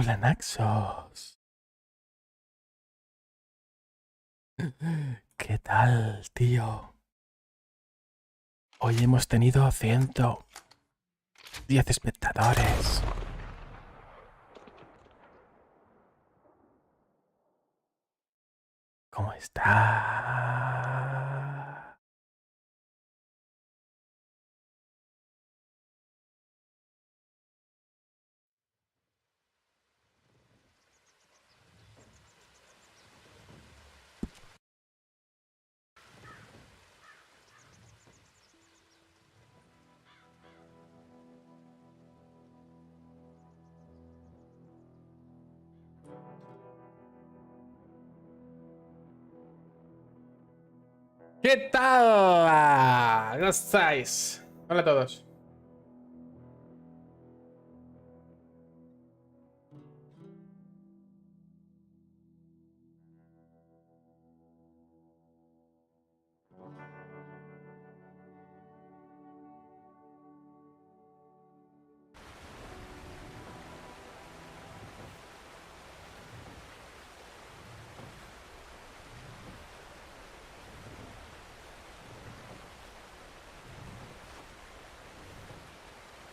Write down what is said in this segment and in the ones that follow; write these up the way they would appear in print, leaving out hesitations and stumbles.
Hola, Naxos. ¿Qué tal, tío? Hoy hemos tenido 110 espectadores. ¿Cómo está? ¿Qué tal? ¿Cómo estáis? Hola a todos.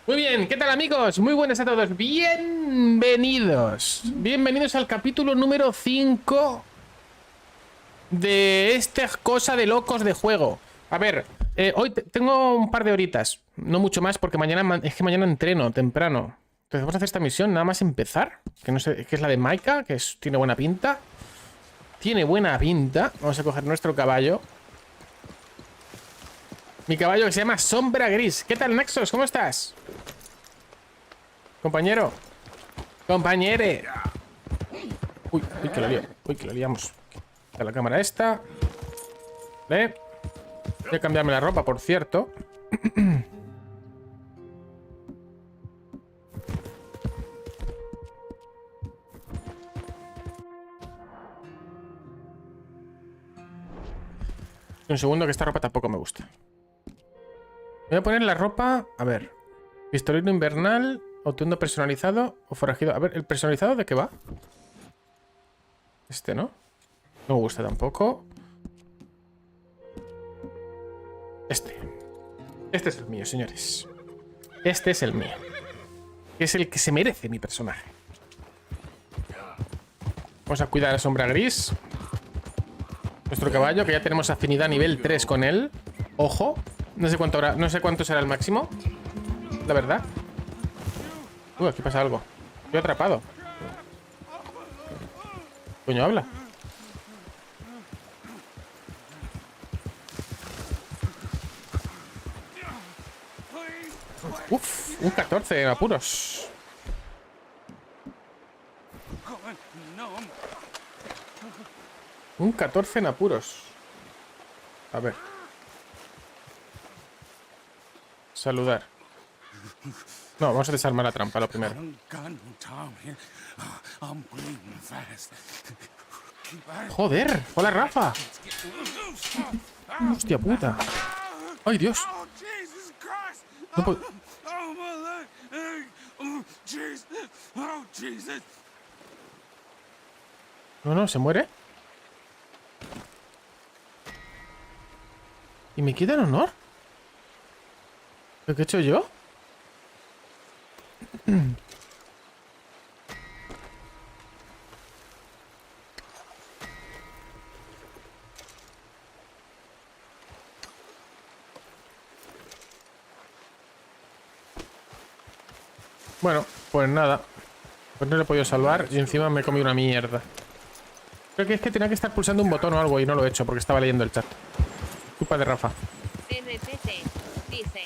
Muy bien, ¿qué tal, amigos? Muy buenas a todos. Bienvenidos. Bienvenidos al capítulo número 5 de esta cosa de locos de juego. A ver, hoy tengo un par de horitas, no mucho más, porque mañana mañana entreno temprano. Entonces vamos a hacer esta misión nada más empezar, que no sé, que es la de Maika, que tiene buena pinta. Tiene buena pinta. Vamos a coger nuestro caballo. Mi caballo que se llama Sombra Gris. ¿Qué tal, Naxos? ¿Cómo estás? Compañero. Compañere. Uy, que lo lío. Uy, que lo liamos. Quita la cámara esta. Vale. Voy a cambiarme la ropa, por cierto. Un segundo, que esta ropa tampoco me gusta. Voy a poner la ropa... A ver. Pistolero invernal, atuendo personalizado o forajido. A ver, ¿el personalizado de qué va? Este, ¿no? No me gusta tampoco. Este es el mío, señores. Este es el mío. Es el que se merece mi personaje. Vamos a cuidar a Sombra Gris. Nuestro caballo, que ya tenemos afinidad nivel 3 con él. Ojo. No sé cuánto será el máximo, la verdad. Aquí pasa algo. Estoy atrapado. Coño, habla. Uf, un 14 en apuros. Un 14 en apuros. A ver. Saludar. No, vamos a desarmar la trampa lo primero. Joder, hola, Rafa. Hostia puta. Ay, Dios. No puedo... No, se muere. ¿Y me queda el honor? ¿Lo que he hecho yo? Bueno, pues nada. Pues no le he podido salvar y encima me he comido una mierda. Creo que es que tenía que estar pulsando un botón o algo y no lo he hecho porque estaba leyendo el chat. Culpa de Rafa. RPC dice: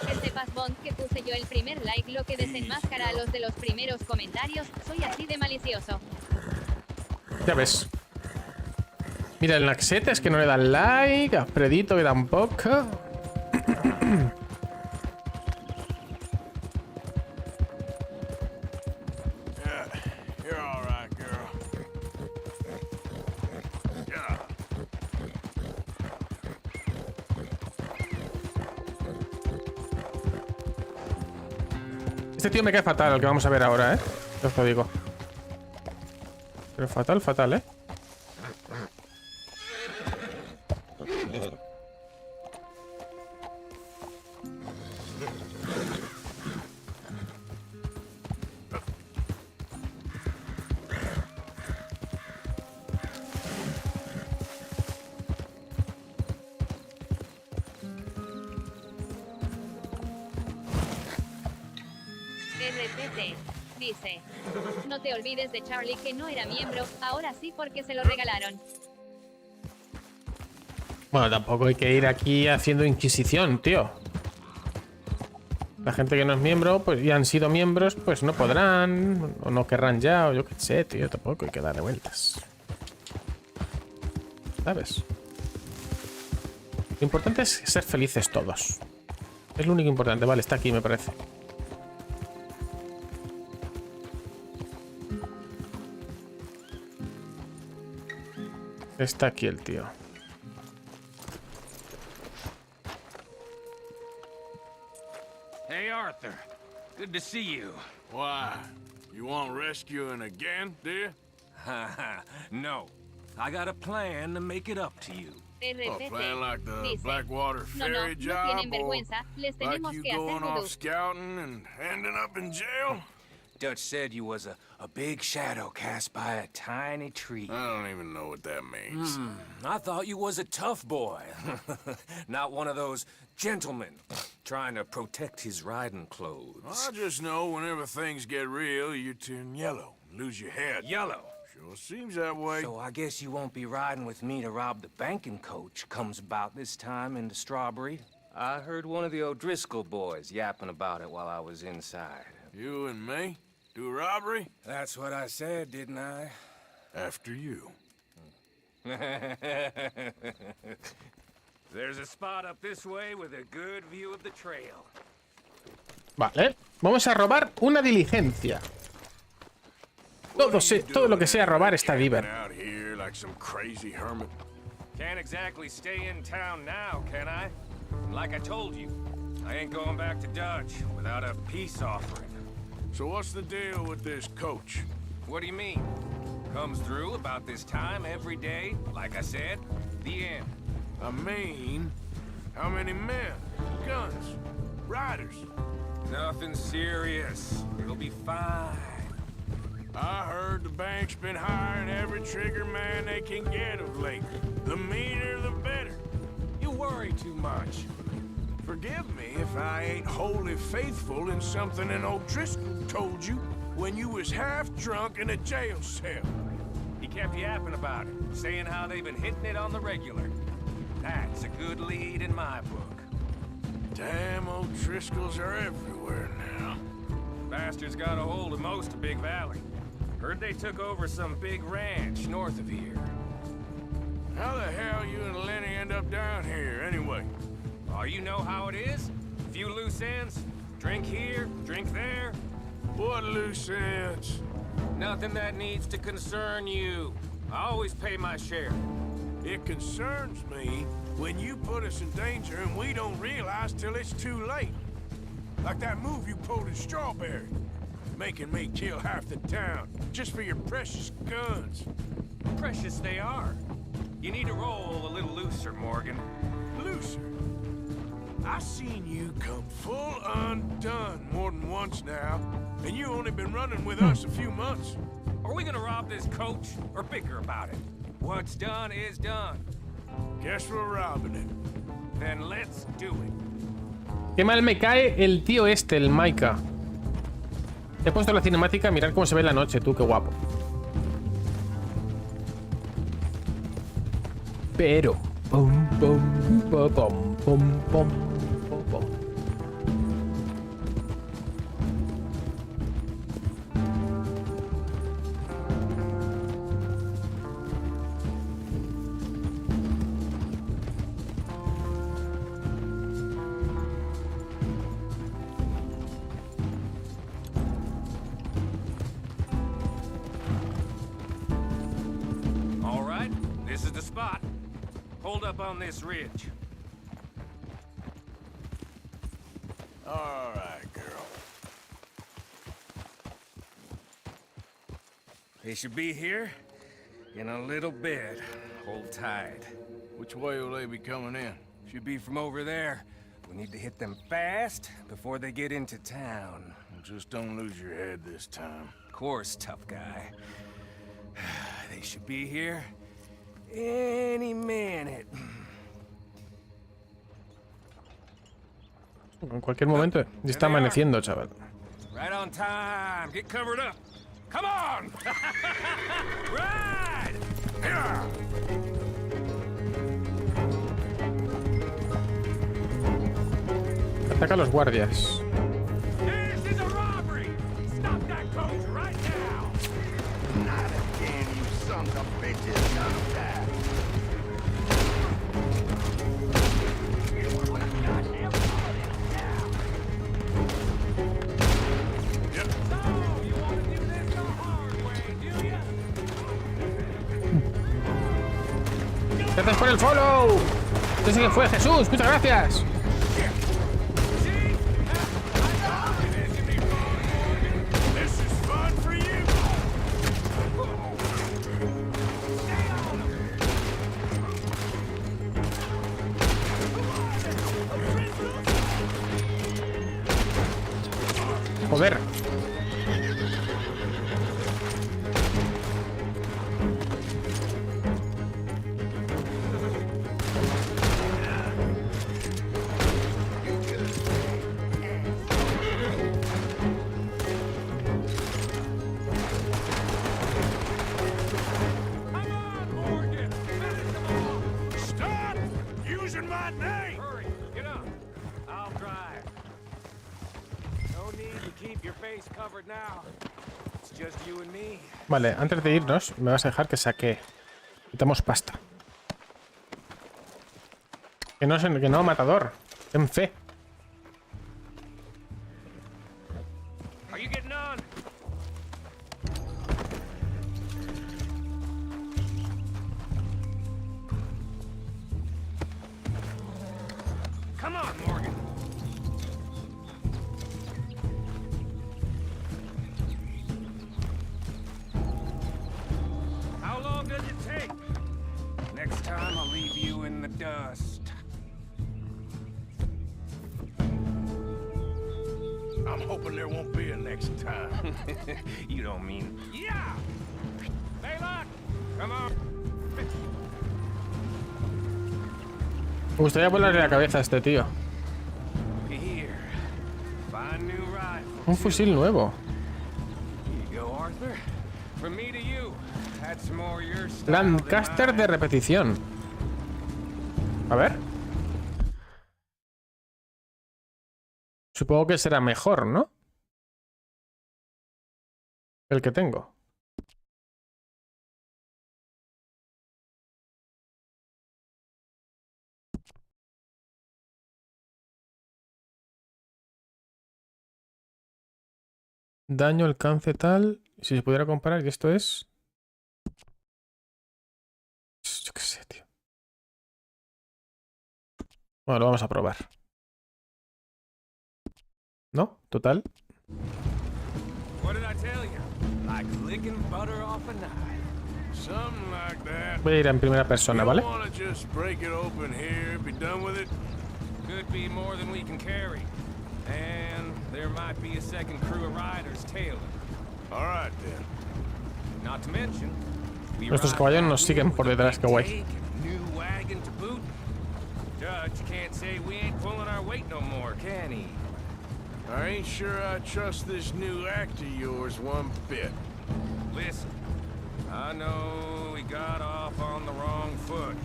que sepas, Bond, que puse yo el primer like, lo que desenmascara a los de los primeros comentarios. Soy así de malicioso. Ya ves. Mira, el Naxeta es que no le dan like. A Fredito que tampoco. Este tío me cae fatal, el que vamos a ver ahora, ¿eh? Os lo digo. Pero fatal, fatal, ¿eh? RTT. Dice. No te olvides de Charlie que no era miembro, ahora sí porque se lo regalaron. Bueno, tampoco hay que ir aquí haciendo inquisición, tío. La gente que no es miembro, pues y han sido miembros, pues no podrán, o no querrán ya, o yo qué sé, tío, tampoco hay que darle vueltas. ¿Sabes? Lo importante es ser felices todos. Es lo único importante. Vale, está aquí, me parece. Está aquí el tío. Hey, Arthur. Good to see you. Why? You want rescuing again, dear? No. I got a plan to make it up to you. RTT. Playing like the Dice. Blackwater No, ferry no job, tienen or vergüenza, les like tenemos you que hacer going vudú. off scouting and ending up in jail? Dutch said you was a big shadow cast by a tiny tree. I don't even know what that means. I thought you was a tough boy. Not one of those gentlemen trying to protect his riding clothes. I just know whenever things get real, you turn yellow, lose your head. Yellow. Sure seems that way. So I guess you won't be riding with me to rob the banking coach comes about this time into Strawberry. I heard one of the O'Driscoll boys yapping about it while I was inside. You and me? Do a robbery? That's what I said, didn't I? After you. There's a spot up this way with a good view of the trail. Vale. Vamos a robar una diligencia. Todo lo que sea robar está Camping diver. out here like some crazy hermit. Can't exactly stay in town now, can I? Like I told you, I ain't going back to Dutch without a peace offering. So what's the deal with this coach? What do you mean? Comes through about this time every day, like I said, the end. I mean, how many men, guns, riders? Nothing serious. It'll be fine. I heard the bank's been hiring every trigger man they can get of late. The meaner, the better. You worry too much. Forgive me if I ain't wholly faithful in something an O'Driscoll told you when you was half drunk in a jail cell. He kept yapping about it, saying how they've been hitting it on the regular. That's a good lead in my book. Damn O'Driscolls are everywhere now. Bastards got a hold of most of Big Valley. Heard they took over some big ranch north of here. How the hell you and Lenny end up down here, anyway? Oh, you know how it is? Few loose ends. Drink here, drink there. What loose ends? Nothing that needs to concern you. I always pay my share. It concerns me when you put us in danger and we don't realize till it's too late. Like that move you pulled in Strawberry. Making me kill half the town, just for your precious guns. Precious they are. You need to roll a little looser, Morgan. Looser? I seen you come full undone more than once now, and you only been running with us a few months. Are we gonna rob this coach or bicker about it? What's done is done. Guess we're robbing it. Then let's do it. Qué mal me cae el tío este, el Maika. He puesto la cinemática a mirar cómo se ve la noche, tú, qué guapo. Pero... Pum, pum, pum, pum, pum, pum, pum. All right, this is the spot. Hold up on this ridge. All right, girl. They should be here In a little bit. Hold tight. Which way will they be coming in? Should be from over there. We need to hit them fast before they get into town. Just don't lose your head this time. Of course, tough guy. They should be here any minute. En cualquier momento. Ya está amaneciendo, chaval. Right on time. Get covered up. Come on! Ride! Yeah. Ataca a los guardias. This is a robbery! Stop that coach right now! Not again, you sons of bitches. None of that. Gracias por el follow. Ese que fue Jesús. Muchas gracias. Joder. Vale, antes de irnos, me vas a dejar que saque. Quitamos pasta. Que no, matador. Ten fe. Come on, Morgan. How long does it take? Next time I'll leave you in the dust. I'm hoping there won't be a next time. You don't mean... Yeah! Stay locked! Come on! Me gustaría volarle la cabeza a este tío. Here. Find new rifle. Un fusil nuevo. Here you go, Arthur. From me to you. That's more your style Lancaster than de mine. repetición. A ver. Supongo que será mejor, ¿no? El que tengo. Daño, alcance, tal. Si se pudiera comparar, que esto es... Yo qué sé, tío. Bueno, lo vamos a probar. ¿No? Total. What did I tell you? Like licking butter off a knife. Something like that. Voy a ir en primera persona, You ¿vale? don't wanna just break it open here, be done with it? Could be more than we can carry. And there might be a second crew of riders tailing. All right, then. Not to mention, we Nuestros ride caballos down nos here siguen with por a detrás, big qué guay. take and a new wagon to boot. Judge can't say we ain't pulling our weight no more, can he? I ain't sure I trust this new act of yours one bit. Listen, I know we got off on the wrong foot,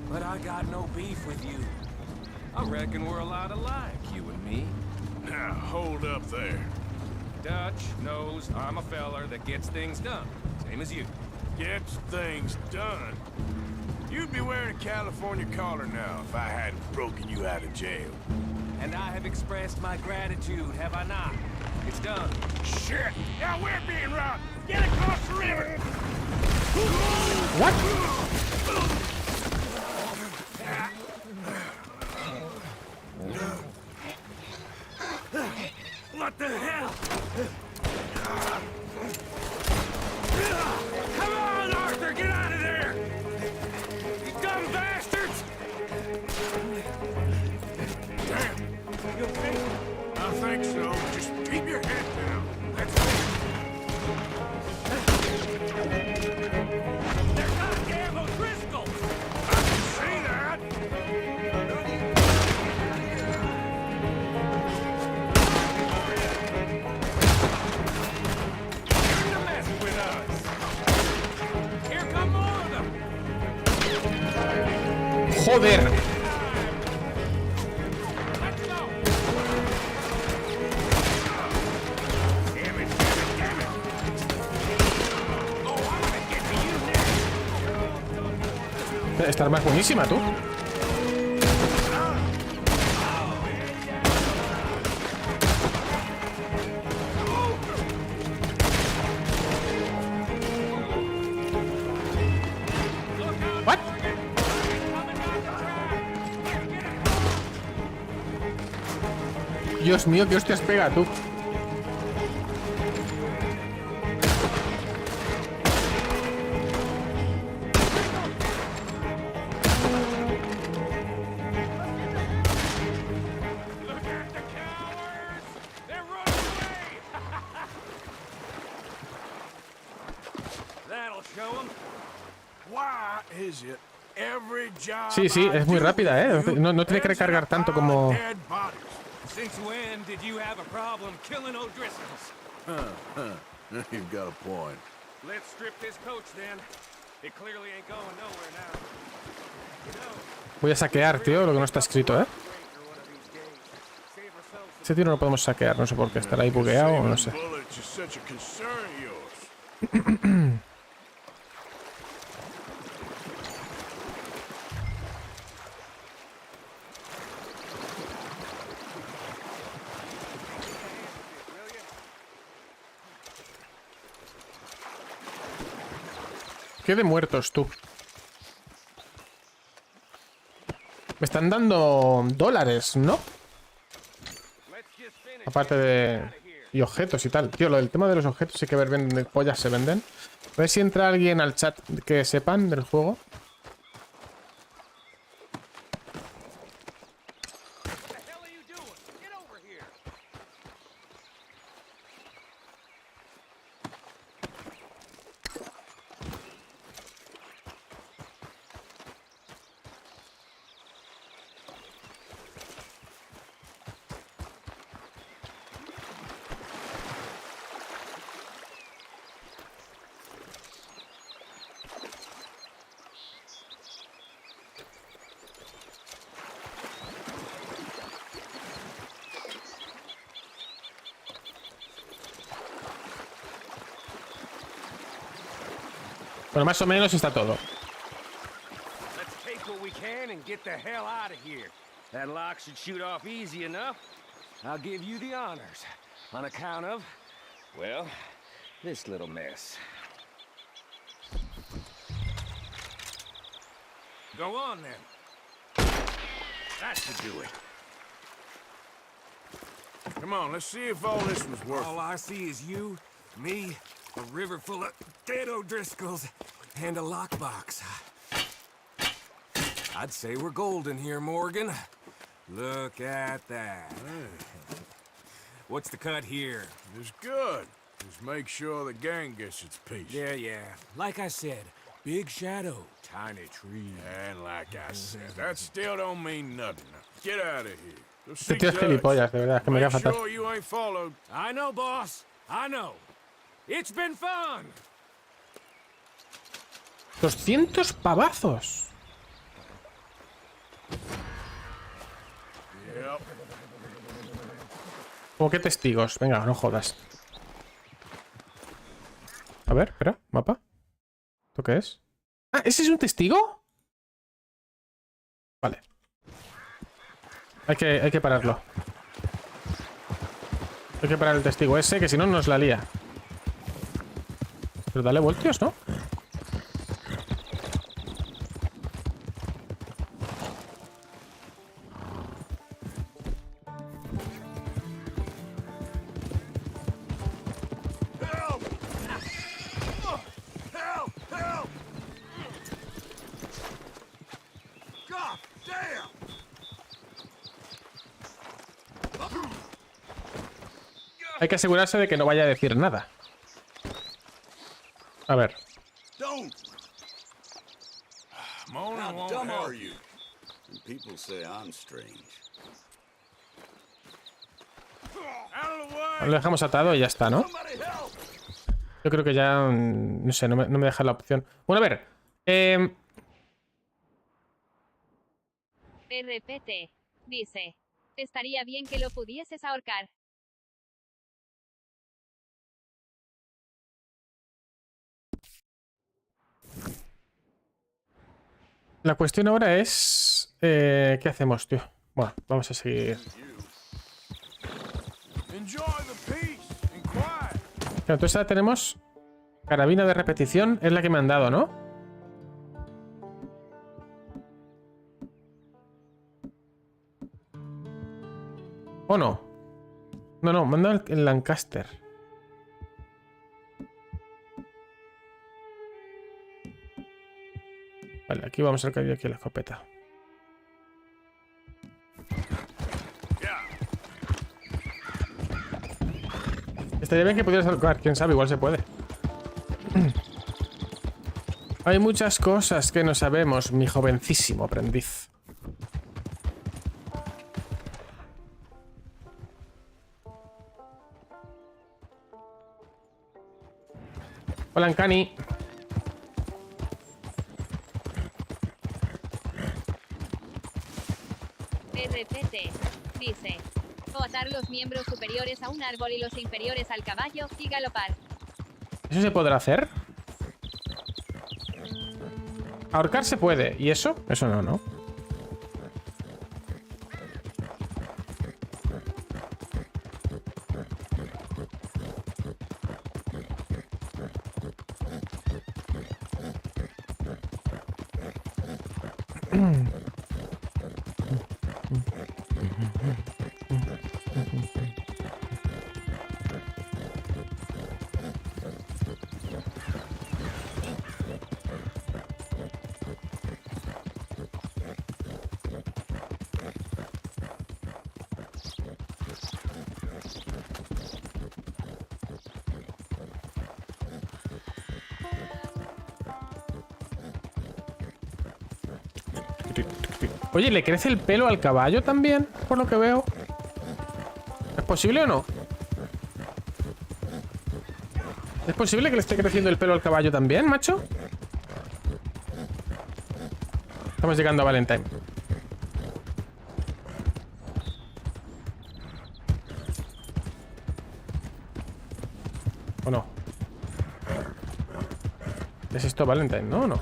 but I got no beef with you. I reckon we're a lot alike, you and me. Now, hold up there. Dutch knows I'm a feller that gets things done, same as you. Gets things done. You'd be wearing a California collar now if I hadn't broken you out of jail. And I have expressed my gratitude, have I not? It's done. Shit! Now we're being robbed! Get across the river! What? What the hell? Come on, Arthur, get out think so. Just keep your head down. That's it. They're goddamn O'Driscolls! I can see that. You're to mess with us! Here come more of them! ¡Joder! Let's go! Damn it, damn it, damn it. Oh, I'm gonna get to you next. Esta arma es buenísima, tú. What? Dios mío, qué hostias pega, tú. Look at the cowards! They're running away! That'll show them. Why is it every job Sí, sí, es muy rápida, ¿eh? No tiene que recargar tanto como... dead bodies? Since when did you have a problem killing O'Driscolls? You've got a point. Let's strip this coach then. It clearly ain't going nowhere now. You know, Voy a saquear, tío, lo que no está escrito, ¿eh? break or one of these days. Save ourselves some Ese tío no lo podemos saquear, no sé por qué. Estará ahí bugueado o no sé. Saving bullets is such a concern of yours. ¿Qué de muertos, tú? Me están dando dólares, ¿no? Let's just finish Aparte de... Y objetos y tal. Tío, lo del tema de los objetos hay que ver bien de pollas se venden. A ver si entra alguien al chat que sepan del juego. What the hell are you doing? Get over here. Bueno, más o menos está todo. Let's take what we can and get the hell out of here. That lock should shoot off easy enough. I'll give you the honors on account of, well, this little mess. Go on then. That should do it. Come on, let's see if all this was worth All it. I see is you, me, a river full of dead O'Driscolls, and a lockbox. I'd say we're golden here, Morgan. Look at that. What's the cut here? It's good. Just make sure the gang gets its piece. Yeah. Like I said, big shadow, tiny tree. And like I said, that still don't mean nothing. Now, get out of here. Go Este see tío es Judge. gilipollas, de verdad, es que me queda Make fatal. sure you ain't followed. I know, boss. I know. It's been fun. 200 pavazos. Yep. ¿Cómo que testigos? Venga, no jodas. A ver, espera, mapa. ¿Esto qué es? Ah, ¿ese es un testigo? Vale. Hay que pararlo. Hay que parar el testigo ese, que si no nos la lía. Pero dale voltios, ¿no? Help! Help! Help! God damn! Hay que asegurarse de que no vaya a decir nada. A ver. Don't. Moaning How won't dumb help. are you? And people say I'm strange. Out of the way. Lo dejamos atado y ya está, ¿no? Somebody help! Yo creo que ya... no sé, no me deja la opción. Bueno, a ver. RPT. Dice. Estaría bien que lo pudieses ahorcar. La cuestión ahora es... ¿qué hacemos, tío? Bueno, vamos a seguir. Enjoy the peace and quiet. Claro, entonces ahora tenemos... Carabina de repetición. Es la que me han dado, ¿no? ¿O no? No, me han dado el Lancaster. Vale, aquí vamos a ver aquí la escopeta. Estaría bien que pudieras ahorcar, quién sabe, igual se puede. Hay muchas cosas que no sabemos, mi jovencísimo aprendiz. Hola, Ancani. RPT. Dice. O atar los miembros superiores a un árbol y los inferiores al caballo y galopar. ¿Eso se podrá hacer? Ahorcar se puede. ¿Y eso? Eso no, ¿no? Oye, ¿le crece el pelo al caballo también? Por lo que veo. ¿Es posible o no? ¿Es posible que le esté creciendo el pelo al caballo también, macho? Estamos llegando a Valentine. ¿O no? ¿Es esto Valentine, no? ¿O no?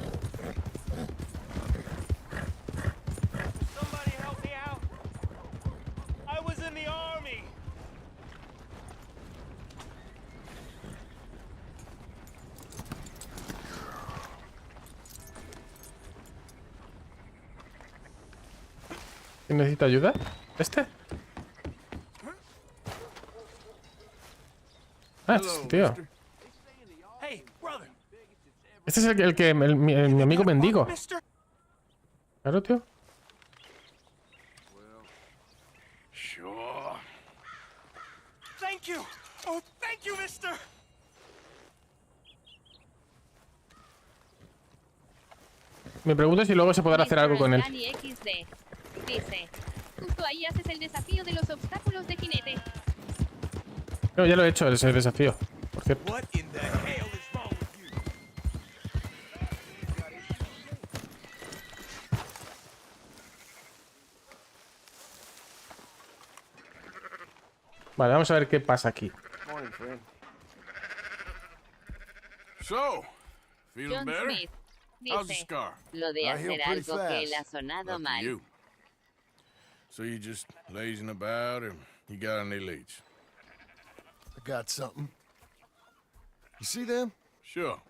Somebody help me out. I was in the army. ¿Quién necesita ayuda? ¿Este? Ah, este tío. Hey, brother. Este es mi amigo mendigo. Mister? Claro, tío. Sure. Thank you. Oh, thank you, mister. Me pregunto si luego se podrá hacer algo con él. Dani XD. Dice. Justo ahí haces el desafío de los obstáculos de jinete. No, ya lo he hecho, ese desafío. Por cierto. What in the hell is wrong with you? Vale, vamos a ver qué pasa aquí. Morning, friend. So, feeling John better? Smith. How's the Dice. scar? Lo de I heal hacer pretty algo que fast. le ha sonado Lucky mal. you. So you just lazing about, or you got any leads? I got something. You see them? Sure.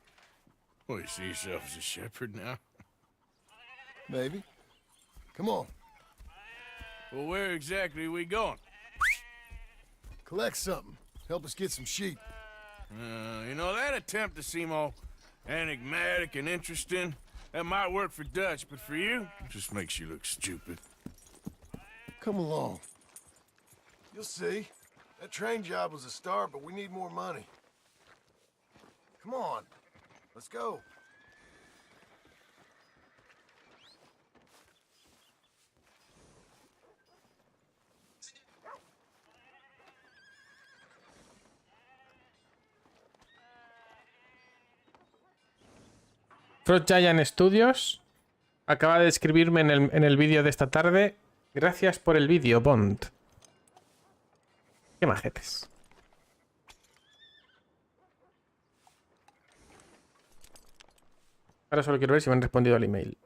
Well, you see yourself as a shepherd now? Maybe. Come on. Well, where exactly are we going? Collect something. Help us get some sheep. You know, that attempt to seem all enigmatic and interesting, that might work for Dutch, but for you, it just makes you look stupid. Come along. You'll see. That train job was a start, but we need more money. Come on, let's go. Frog Giant Studios acaba de escribirme en el vídeo de esta tarde. Gracias por el vídeo, Bond. Qué majetes. Ahora solo quiero ver si me han respondido al email.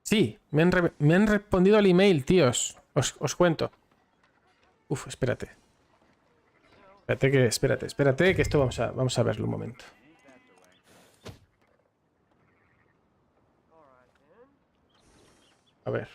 Sí, me han respondido al email, tíos. Os cuento. Uf, espérate. Espérate, que esto vamos a verlo un momento. A ver.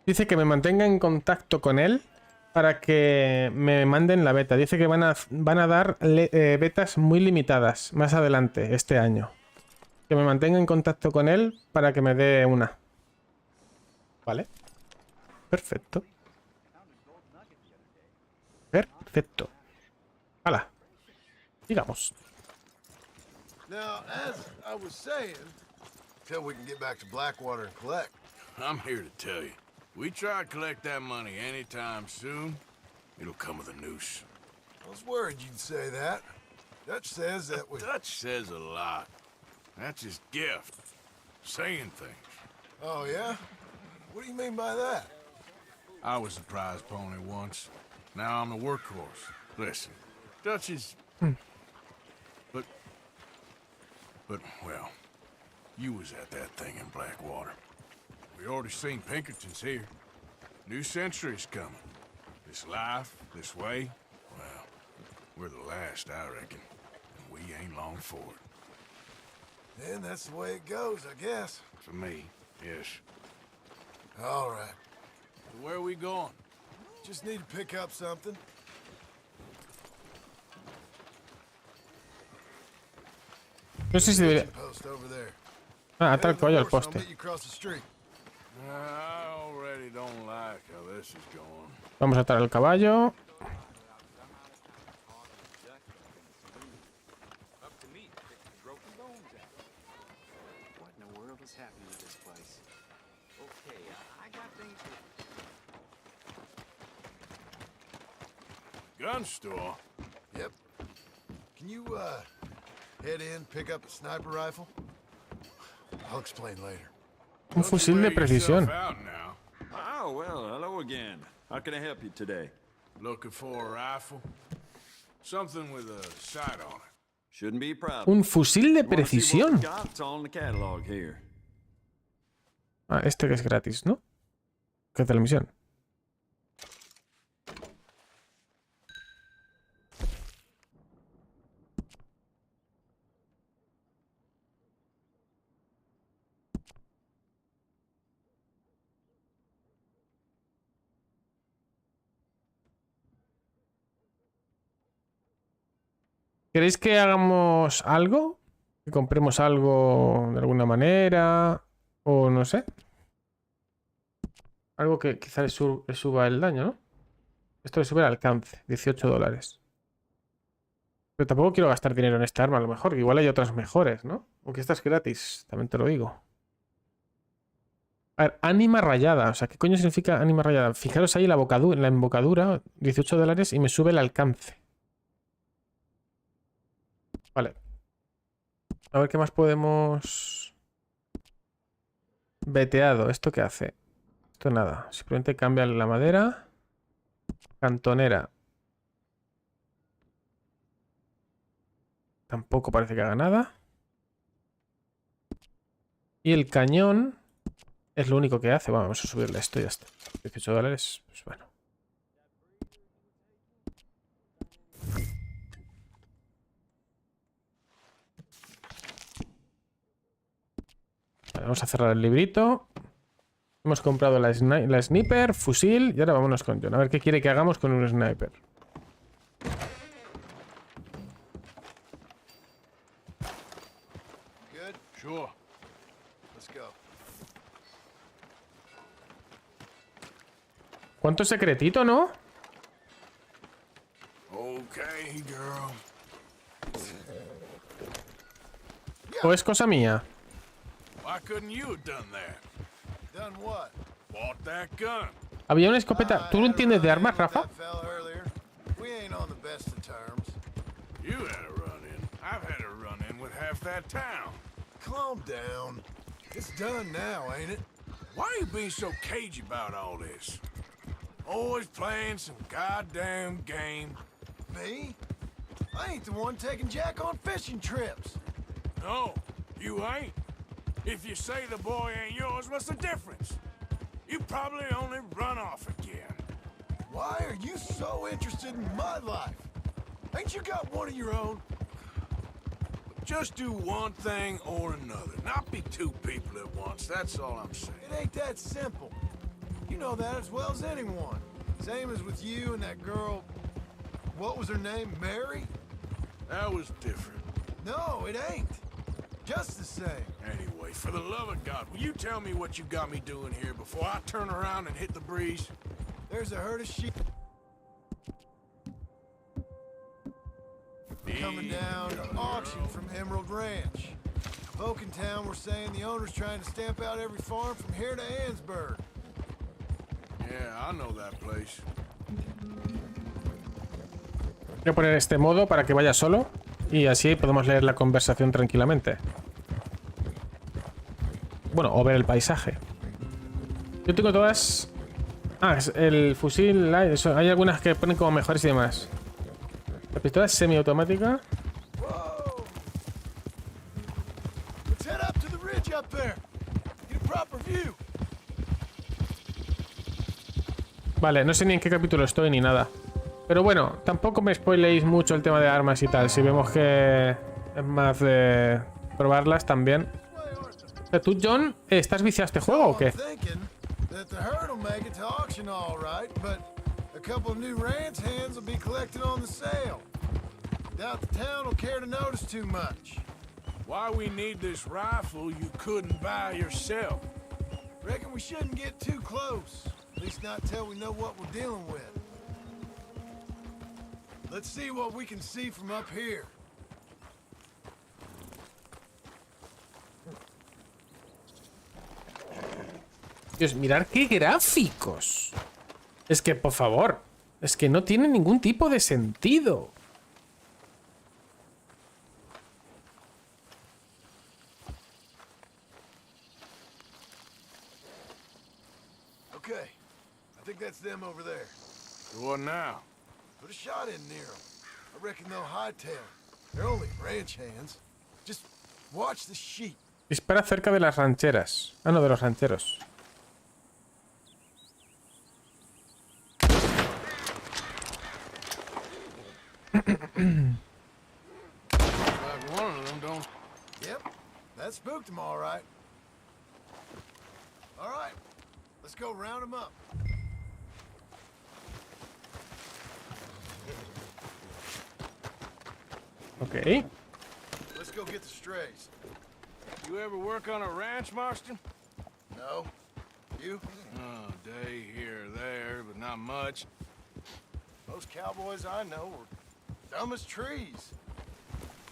Dice que me mantenga en contacto con él para que me manden la beta. Dice que van a dar betas muy limitadas más adelante, este año. Que me mantenga en contacto con él para que me dé una. Vale. Perfecto. Perfecto. Hala. Digamos. Now, as I was saying, till we can get back to Blackwater and collect. I'm here to tell you, we try to collect that money anytime soon, it'll come with a noose. I was worried you'd say that. Dutch says that we... Dutch says a lot. That's his gift. Saying things. Oh, yeah? What do you mean by that? I was the prize pony once. Now I'm the workhorse. Listen, Dutch is... But, well, you was at that thing in Blackwater. We already seen Pinkertons here. New century's coming. This life, this way, well, we're the last, I reckon. And we ain't long for it. And that's the way it goes, I guess. For me, yes. All right. So where are we going? Just need to pick up something. No sé si debería... Post over there. Ah, atar el caballo al I'll poste. meet you across the street. I already don't like how this is going. Vamos a atar el caballo. What in the world is happening with this place? Okay, I got things to... Gun store? Yep. Can you, head in, pick up a sniper rifle? I'll explain later. Un fusil de precisión. Out now. Oh, well, hello again. How can I help you today? Looking for a rifle? Something with a sight on it. Shouldn't be proud. Un fusil de Wanna see what we precisión. got? It's all in the catalog here. Ah, este que es gratis, ¿no? ¿Qué es de la misión? ¿Queréis que hagamos algo? ¿Que compremos algo de alguna manera? O no sé. Algo que quizá le suba el daño, ¿no? Esto le sube el alcance. $18. Pero tampoco quiero gastar dinero en esta arma, a lo mejor. Que igual hay otras mejores, ¿no? Aunque esta es gratis, también te lo digo. A ver, ánima rayada. O sea, ¿qué coño significa ánima rayada? Fijaros ahí en la embocadura. $18 y me sube el alcance. Vale. A ver qué más podemos... Veteado. ¿Esto qué hace? Esto nada. Simplemente cambia la madera. Cantonera. Tampoco parece que haga nada. Y el cañón Es lo único que hace. Bueno, vamos a subirle esto y ya está. $18, pues bueno. Vale, vamos a cerrar el librito. Hemos comprado la sniper, fusil y ahora vámonos con John. A ver qué quiere que hagamos con un sniper. Good? Sure. Let's go. ¿Cuánto secretito, no? Okay, girl. ¿O es cosa mía? Why couldn't you have done that? Done what? Bought that gun. Había una escopeta. ¿Tú no entiendes de armas, Rafa? We ain't on the best of terms. You had a run-in. I've had a run-in with half that town. Calm down. It's done now, ain't it? Why you being so cagey about all this? Always playing some goddamn game. Me? I ain't the one taking Jack on fishing trips. No, you ain't. If you say the boy ain't yours, what's the difference? You probably only run off again. Why are you so interested in my life? Ain't you got one of your own? Just do one thing or another. Not be two people at once, that's all I'm saying. It ain't that simple. You know that as well as anyone. Same as with you and that girl... What was her name? Mary? That was different. No, it ain't. Just the same. Anyway, for the love of God, will you tell me what you got me doing here before I turn around and hit the breeze? There's a herd of sheep coming down to auction from Emerald Ranch. Folk in town were saying the owner's trying to stamp out every farm from here to Ansburg. Yeah, I know that place. Voy a poner este modo para que vaya solo y así podemos leer la conversación tranquilamente. Bueno, o ver el paisaje. Yo tengo todas... Ah, el fusil... Eso. Hay algunas que ponen como mejores y demás. La pistola es semiautomática. Vale, no sé ni en qué capítulo estoy ni nada. Pero bueno, tampoco me spoiléis mucho el tema de armas y tal. Si vemos que es más de probarlas también. Pero tú, John, ¿estás viciado a este juego o qué? Why we need this rifle you couldn't buy yourself? Reckon we shouldn't get too close. At least not till we know what we're dealing with. Let's see what we can see from up here. Dios, mirar qué gráficos. Es que, por favor, es que no tiene ningún tipo de sentido. Okay, I think that's them over there. What now? Put a shot in near them. I reckon they'll hightail. They're only ranch hands. Just watch the sheep. Dispara cerca de las rancheras. Ah, no, de los rancheros. One of them don't. Yep, that spooked them all right. All right, let's go round them up. Ok. Let's go get the strays. You ever work on a ranch, Marston? No. You? Oh, day here or there, but not much. Most cowboys I know were dumb as trees.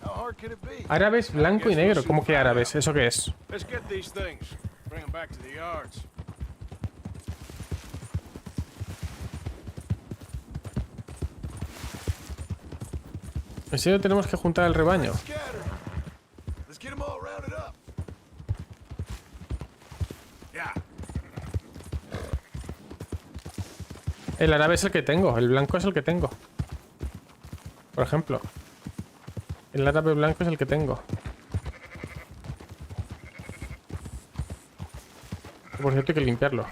How hard could it be? Árabes blanco y negro. ¿Cómo que árabes? ¿Eso qué es? Let's get these things. Bring them back to the yards. En serio tenemos que juntar el rebaño. Let's get them all rounded up. Yeah. El árabe es el que tengo. El blanco es el que tengo. Por ejemplo. El árabe blanco es el que tengo. Por cierto, hay que limpiarlo.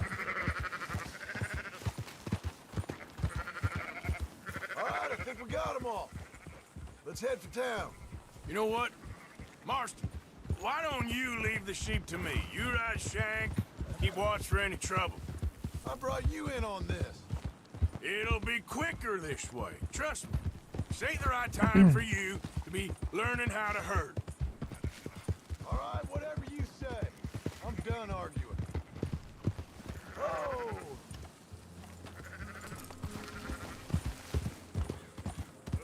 All right, I think we got them all. Let's head for town. You know what? Marston, why don't you leave the sheep to me? You ride Shank, keep watch for any trouble. I brought you in on this. It'll be quicker this way, trust me. This ain't the right time for you to be learning how to herd. All right, whatever you say. I'm done arguing. Oh!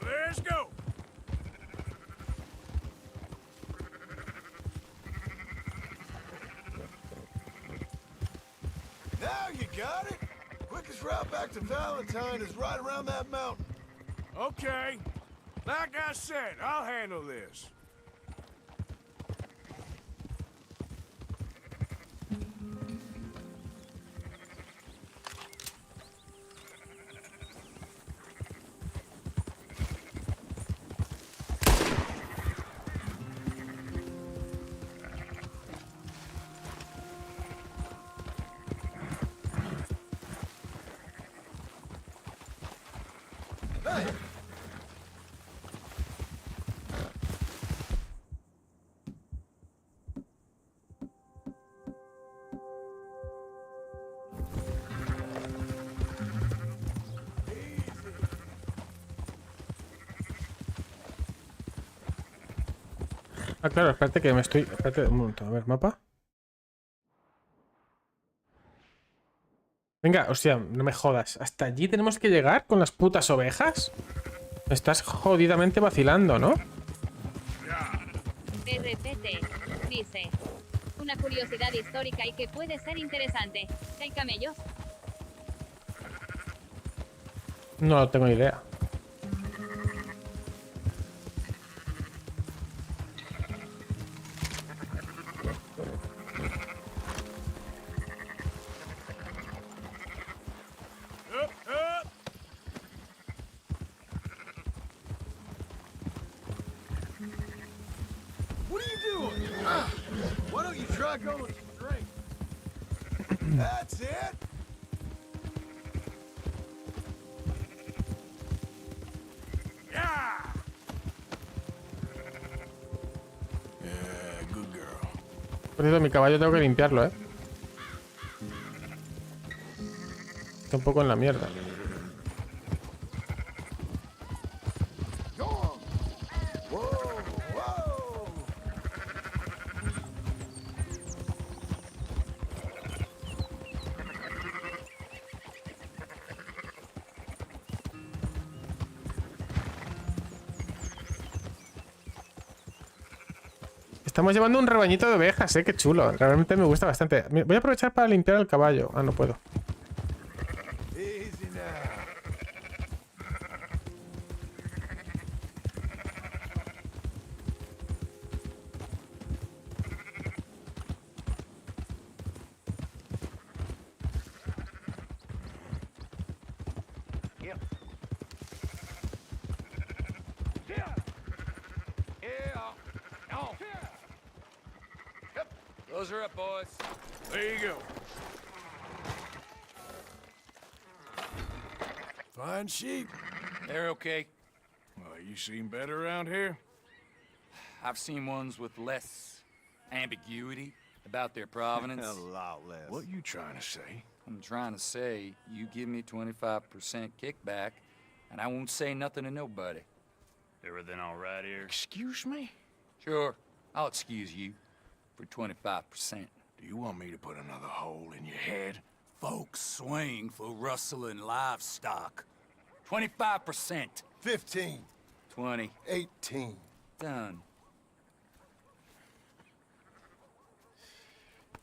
Let's go! Now you got it! Quickest route back to Valentine is right around that mountain. Okay. Like I said, I'll handle this. Ah, claro, espérate que me estoy... Espérate un momento, a ver, mapa. Venga, hostia, no me jodas. ¿Hasta allí tenemos que llegar con las putas ovejas? Me estás jodidamente vacilando, ¿no? RPT dice: una curiosidad histórica y que puede ser interesante. ¿Hay camellos? No tengo ni idea. What are you doing? Why don't you try going straight? That's it. Yeah. Yeah, good girl. Por cierto, mi caballo tengo que limpiarlo, ¿eh? Está un poco en la mierda. Go on. Whoa, whoa. Estamos llevando un rebañito de ovejas, ¿eh? Qué chulo. Realmente me gusta bastante. Voy a aprovechar para limpiar el caballo. Ah, no puedo. Easy now. Those are up, boys. There you go. Fine sheep. They're okay. Well, you seem better around here. I've seen ones with less ambiguity about their provenance. A lot less. What you trying to say? I'm trying to say, you give me 25% kickback, and I won't say nothing to nobody. Everything all right here? Excuse me? Sure, I'll excuse you for 25%. Do you want me to put another hole in your head? Folks swing for rustling livestock. 25%. 15. 20. 18. Done.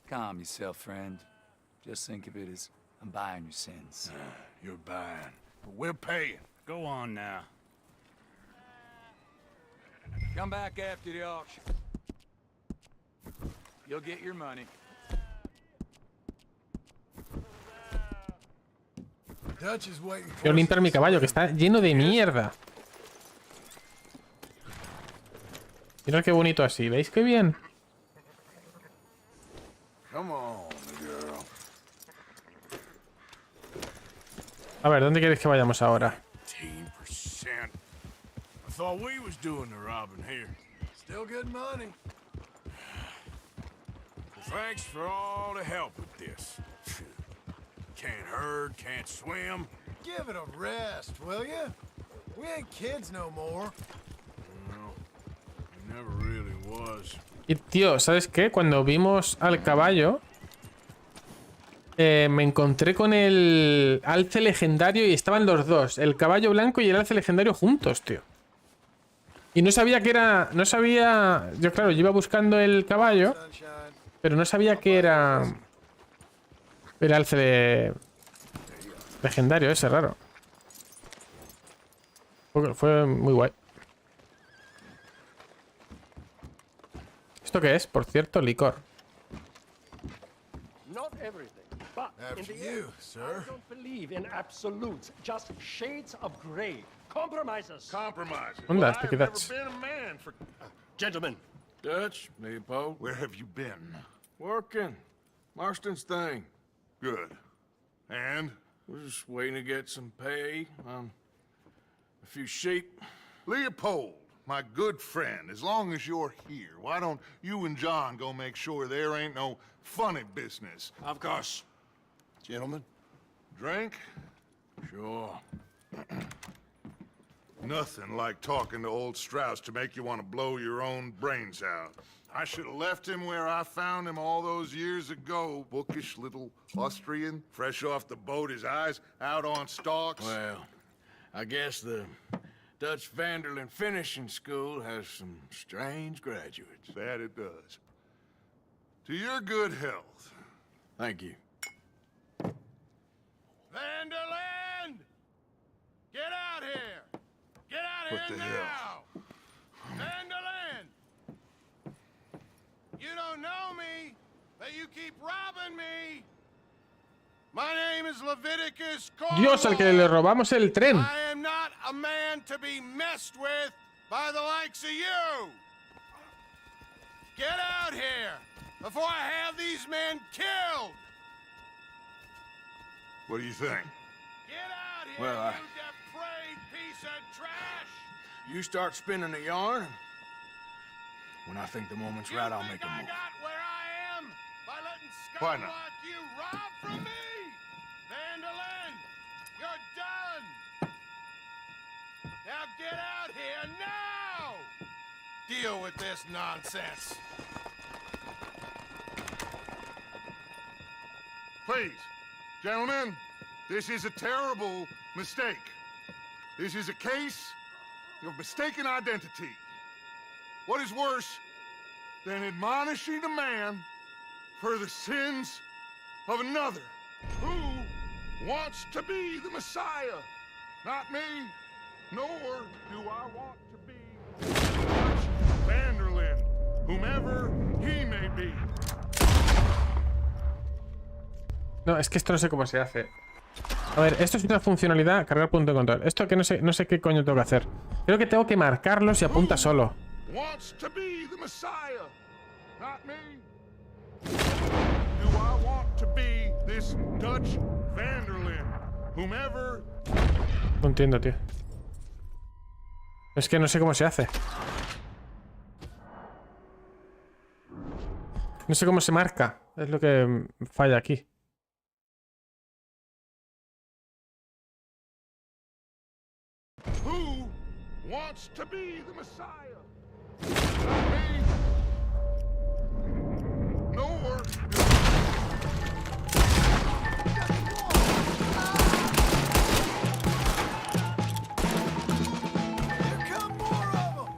Calm yourself, friend. Just think of it as I'm buying your sins. You're buying, but we're paying. Go on now. Come back after the auction. You'll get your money. Dutch is waiting for Quiero limpiar mi caballo, que está lleno de mierda. Mirad qué bonito así. ¿Veis qué bien? Come on, girl. A ver, ¿dónde quieres que vayamos ahora? 10%. I thought we was doing the robbing here. Still good money. Well, thanks for all the help with this. Can't herd, can't swim. Give it a rest, will you? We ain't kids no more. No, it never really was. Y tío, ¿sabes qué? Cuando vimos al caballo, me encontré con el alce legendario y estaban los dos, el caballo blanco y el alce legendario juntos, tío. Y no sabía que era... No sabía... Yo, claro, yo iba buscando el caballo, pero no sabía que era... El alce legendario ese, raro. Fue muy guay. ¿Esto qué es? Por cierto, licor. Not everything, but in the end, I don't believe in absolutes, just shades of gray. Compromises. Compromises. Onda, I've este never quizás. been a man for... Gentlemen, Dutch, Leopold. Where have you been? Working. Marston's thing. Good. And? We're just waiting to get some pay on a few sheep. Leopold, my good friend, as long as you're here, why don't you and John go make sure there ain't no funny business? Of course. Gentlemen, drink? Sure. Nothing like talking to old Strauss to make you want to blow your own brains out. I should have left him where I found him all those years ago. Bookish little Austrian, fresh off the boat, his eyes out on stalks. Well, I guess the Dutch Vanderlyn Finishing School has some strange graduates. That it does. To your good health. Thank you. Vanderlyn! Get out here! Get out What here the now! hell? Vanderlyn! You don't know me, but you keep robbing me. My name is Leviticus Cornwall. Dios, al que le robamos el tren. I am not a man to be messed with by the likes of you. Get out here before I have these men killed. What do you think? Get out here, you depraved piece of trash! You start spinning the yarn. When I think the moment's right, I'll make a move. Got where I am by letting Why scum not? like you rob from me? Vanderlyn, you're done. Now get out here now. Deal with this nonsense. Please, gentlemen, this is a terrible mistake. This is a case of mistaken identity. What is worse than admonishing a man for the sins of another? Who wants to be the Messiah? Not me, nor do I want to be Dutch Vanderlyn, whomever he may be. No, es que esto no sé cómo se hace. A ver, esto es una funcionalidad, cargar punto de control. Esto que no sé qué coño tengo que hacer. Creo que tengo que marcarlos y apunta solo. Wants to be the Messiah, not me. Do I want to be this Dutch Vanderlyn, whomever? No entiendo, tío. Es que no sé cómo se hace. No sé cómo se marca. Es lo que falla aquí. Who wants to be the Messiah? Not me. Nor do Here come more of them.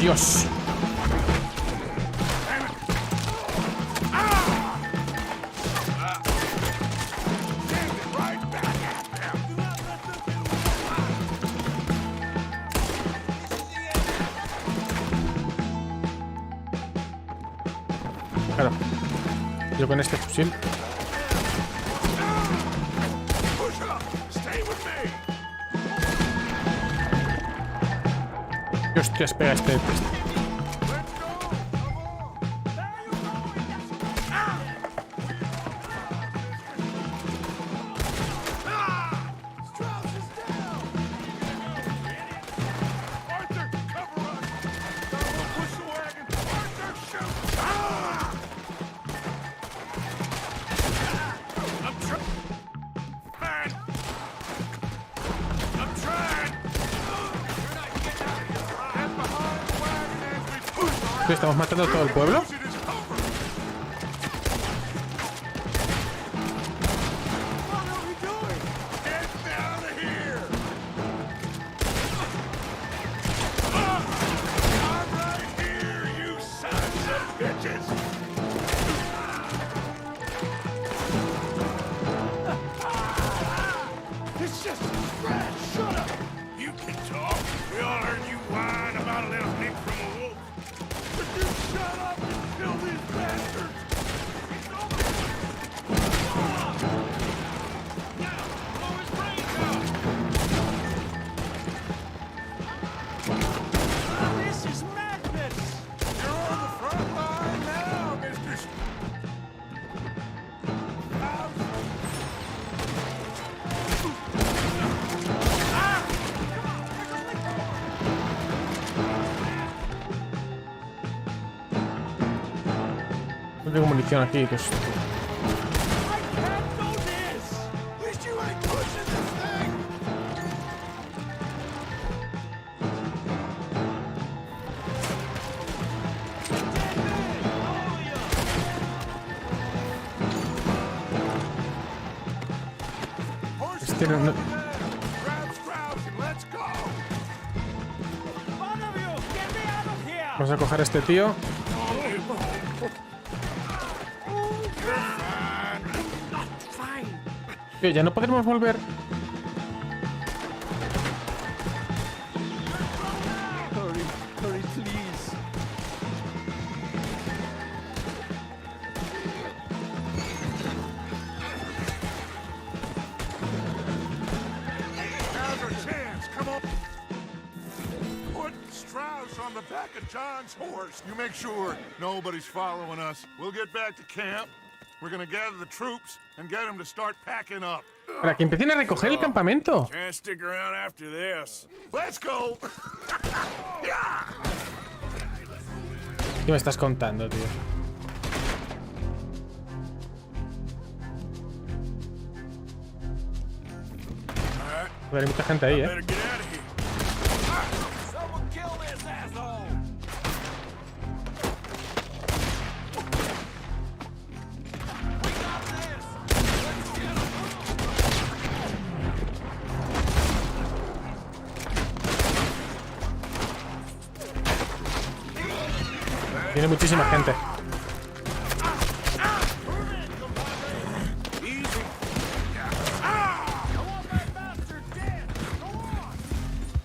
Dios. Claro. Yo con este fusil. Push up. Stay with me. ¿Qué hostias pega este? Let's go. Come ¿Estamos matando a todo el pueblo? It's just trash. Shut up. You can talk. We all heard you whine about a little nick from a wolf. But you shut up and kill these bastards. Now, blow his brains out. This is madness! You're on the front line now, Mr. No tengo munición aquí, pues. I can't do this! At least you ain't pushing this thing! Este no- Grab Strauss and let's go. One of you, get me out of here! Vamos a coger a este tío. Tío, ya no podremos volver. Hurry, hurry, please. Now's our chance. Come on. Put Strauss on the back of John's horse. You make sure nobody's following us. We'll get back to camp. We're gonna gather the troops and get them to start packing up. Para que empiecen a recoger el campamento. Can't stick around after this. Let's go! ¿Qué me estás contando, tío? Joder, hay mucha gente ahí, Better get out of here. Someone kill this asshole! We got this! Let's get him! Viene muchísima gente.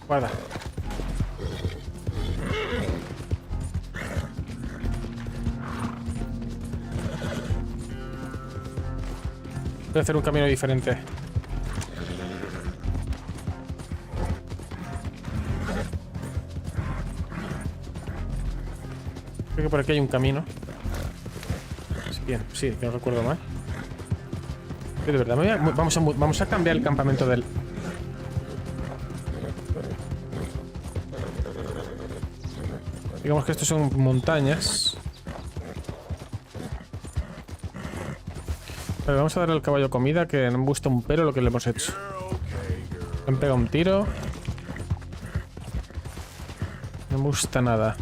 Guarda. Voy a hacer un camino diferente. Creo que por aquí hay un camino. Bien, sí, que no recuerdo mal. Pero de verdad, vamos a cambiar el campamento del... Digamos que estos son montañas. Vale, vamos a darle al caballo comida, que no me gusta un pelo lo que le hemos hecho. Le han pegado un tiro. No me gusta nada.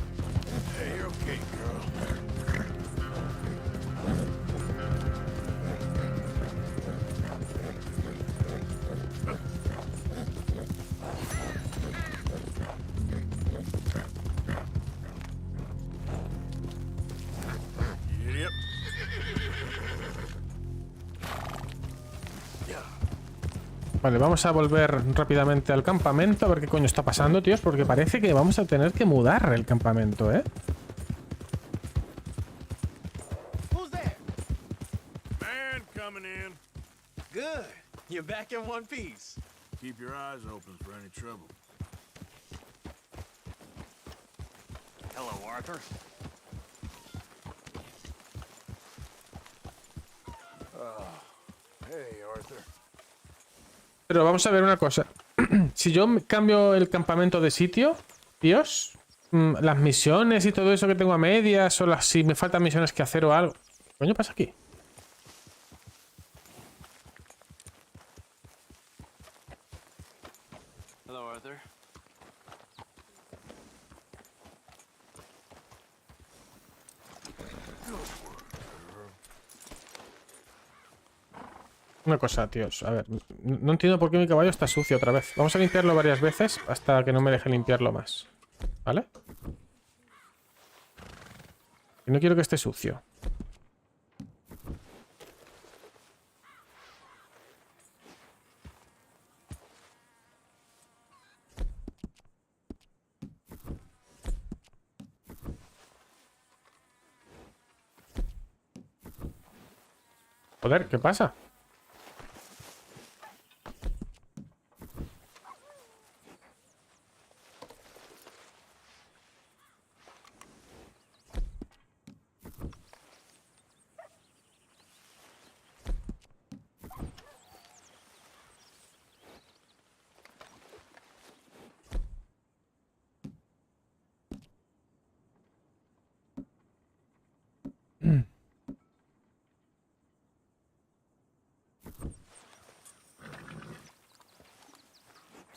Vale, vamos a volver rápidamente al campamento a ver qué coño está pasando, tíos, porque parece que vamos a tener que mudar el campamento, ¿eh? Who's there? Man coming in. Good. You're back in one piece. Keep your eyes open for any trouble. Hello, Arthur. Hey, Arthur. Pero vamos a ver una cosa. Si yo cambio el campamento de sitio, tíos, las misiones y todo eso que tengo a medias, o si me faltan misiones que hacer o algo. ¿Qué coño pasa aquí? Hello, Arthur. Una cosa, tíos. A ver, no entiendo por qué mi caballo está sucio otra vez. Vamos a limpiarlo varias veces hasta que no me deje limpiarlo más. ¿Vale? Y no quiero que esté sucio. Joder, ¿qué pasa?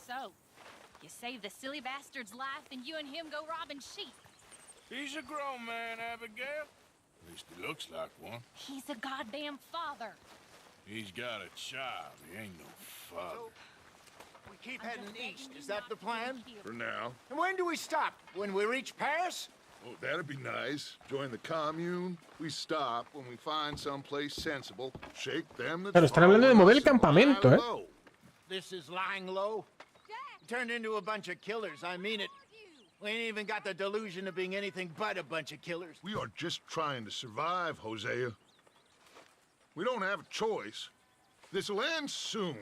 So, you saved the silly bastard's life and you and him go robbing sheep. He's a grown man, Abigail. At least he looks like one. He's a goddamn father. He's got a child. He ain't no father. We keep heading east. Is that the plan? For now. And when do we stop? When we reach Paris? Oh, that'd be nice. Join the commune. We stop when we find someplace sensible. Shake them. Claro, están hablando de mover el campamento, ¿eh? This is lying low. Turned into a bunch of killers. I mean it. We ain't even got the delusion of being anything but a bunch of killers. We are just trying to survive, Hosea. We don't have a choice. This'll end soon.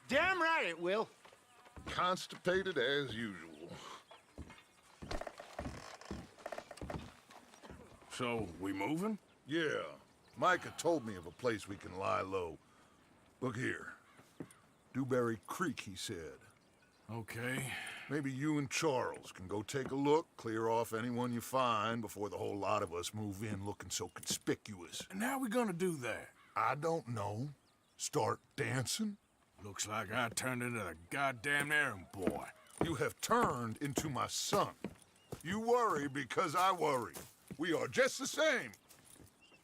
Damn right it will. Constipated as usual. So, we moving? Yeah. Micah told me of a place we can lie low. Look here. Dewberry Creek, he said. Okay. Maybe you and Charles can go take a look, clear off anyone you find before the whole lot of us move in looking so conspicuous. And how we gonna do that? I don't know. Start dancing? Looks like I turned into the goddamn errand boy. You have turned into my son. You worry because I worry. We are just the same.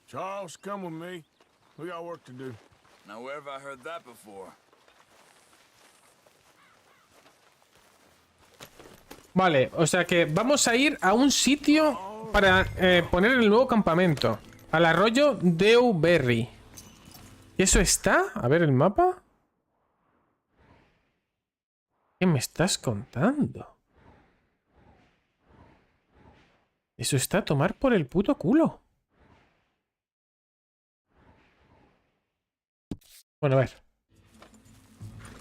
Charles, come with me. We got work to do. Now, where have I heard that before? Vale, o sea que vamos a ir a un sitio para poner el nuevo campamento. Al arroyo Dewberry. ¿Y eso está? A ver el mapa. ¿Qué me estás contando? Eso está a tomar por el puto culo. Bueno, a ver.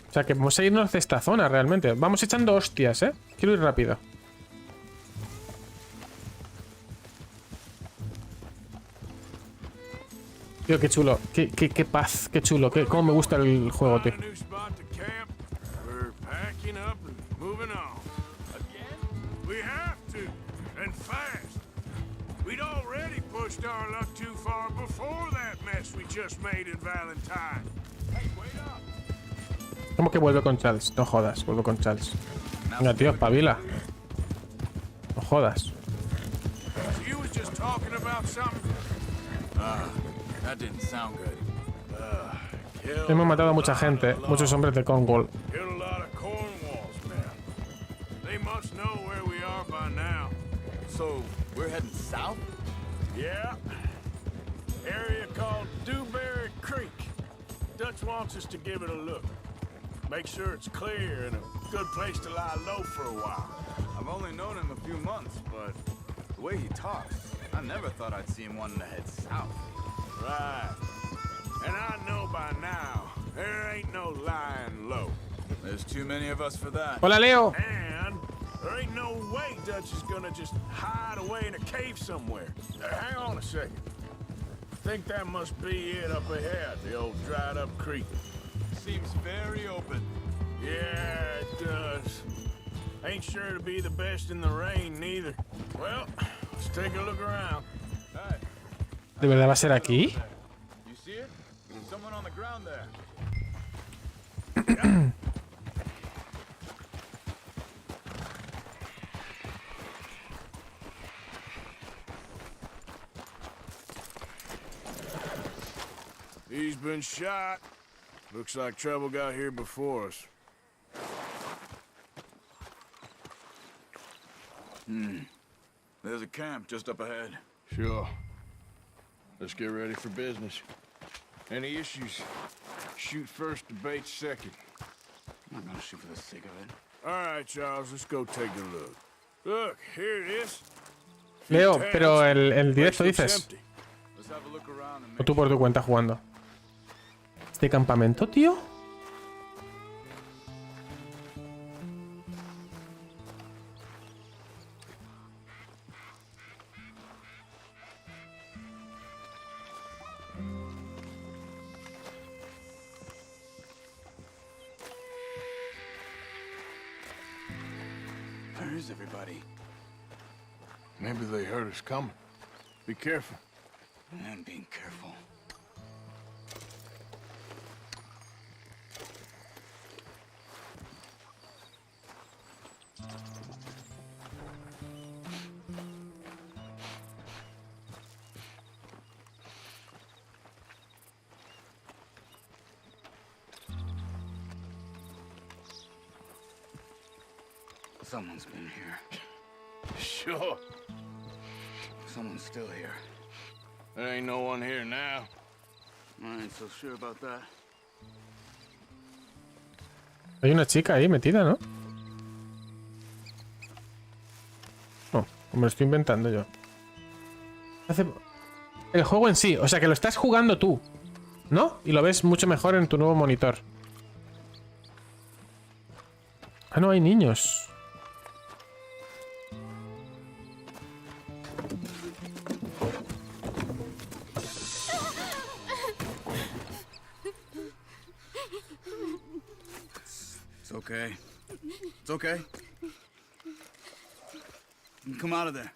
O sea que vamos a irnos de esta zona realmente. Vamos echando hostias, ¿eh? Quiero ir rápido. Tío, qué chulo. Qué paz, qué chulo. Cómo me gusta el juego, tío. ¿Cómo que vuelve con Charles? No jodas, vuelvo con Charles. Venga, tío, espabila. No jodas. Hemos matado a mucha gente, muchos hombres de Cornwall. So, we're heading south? Yeah. Area called Dewberry Creek. Dutch wants us to give it a look. Make sure it's clear and a good place to lie low for a while. I've only known him a few months, but the way he talks, I never thought I'd see him wanting to head south. Right. And I know by now, there ain't no lying low. There's too many of us for that. Hola, Leo. And there ain't no way Dutch is gonna just hide away in a cave somewhere. Hang on a second. I think that must be it up ahead, the old dried up creek. Seems very open. Yeah, it does. Ain't sure to be the best in the rain, neither. Well, let's take a look around. Hey. ¿De verdad va a ser aquí? You see it? Someone on the ground there. He's been shot. Looks like trouble got here before us. There's a camp just up ahead. Sure. Let's get ready for business. Any issues? Shoot first, debate second. I'm not gonna shoot for the sake of it. All right, Charles, let's go take a look. Look, here it is. Leo, pero el directo dices. Let's have a look around and O tú por tu cuenta jugando. ¿Este campamento, tío? Where is everybody? Maybe they heard us coming. Be careful. I'm being careful. Someone's been here. Sure. Someone's still here. There ain't no one here now. I ain't so sure about that. Hay una chica ahí metida, ¿no? No, me lo estoy inventando yo. El juego en sí, o sea que lo estás jugando tú, ¿no? Y lo ves mucho mejor en tu nuevo monitor. Ah, no, hay niños. It's okay. It's okay. Come out of there.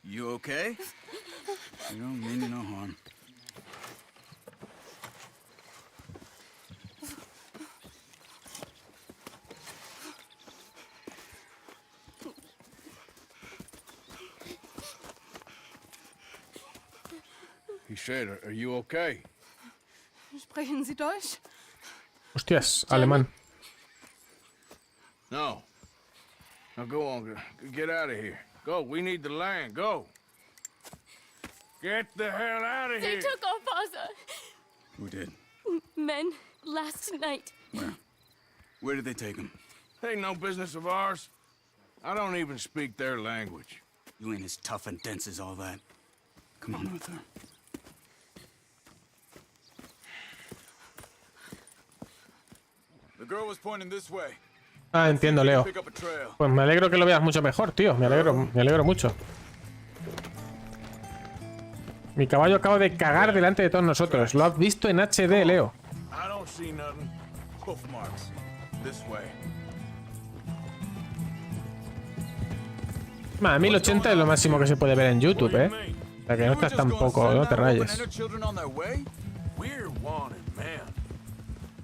You okay? You don't mean you no harm. He said, are you okay? Sprechen Sie Deutsch? Hostias, alemán. No. Now go on, get out of here. Go, we need the land, go. Get the hell out of They here. took our father. Who did? Men, last night. Where? Where did they take him? Ain't no business of ours. I don't even speak their language. You ain't as tough and dense as all that. Come on, Arthur. The girl was pointing this way. Ah, entiendo, Leo. Pick up a trail. Pues me alegro que lo veas mucho mejor, tío. Me alegro mucho. Mi caballo acaba de cagar delante de todos nosotros. Lo has visto en HD, Leo. I don't see nothing. Hoof marks. This way. 1080 es lo máximo que se puede ver en YouTube, ¿eh? O sea que no estás tampoco, no te rayes. We're wanted, man.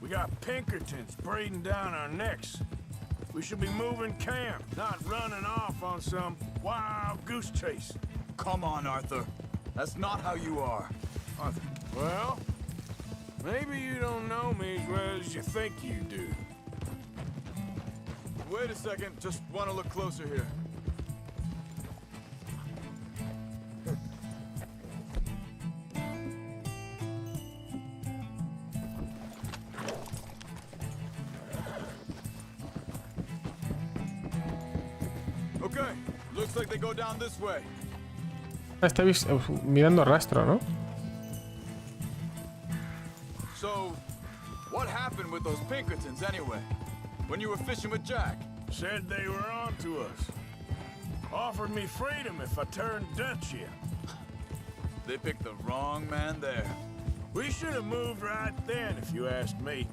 We got Pinkertons braiding down our necks. We should be moving camp, not running off on some wild goose chase. Come on, Arthur. That's not how you are. Arthur. Well, maybe you don't know me as well as you think you do. Wait a second. Just want to look closer here. Okay, looks like they go down this way. Está mirando rastro, ¿no? So, what happened with those Pinkertons anyway? When you were fishing with Jack? Said they were on to us. Offered me freedom if I turned Dutch in. They picked the wrong man there. We should have moved right then, if you asked me.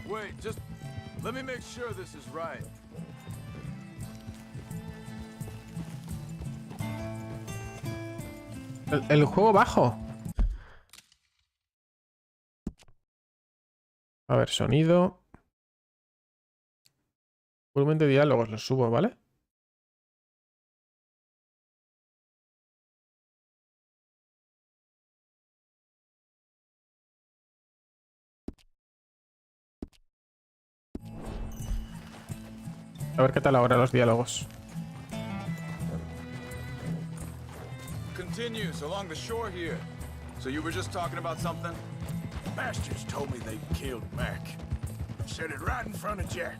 Wait, just let me make sure this is right. El juego bajo. A ver, sonido. Volumen de diálogos, lo subo, ¿vale? A ver qué tal ahora los diálogos. Continues along the shore here. So you were just talking about something? Bastards told me they killed Mac. Said it right in front of Jack.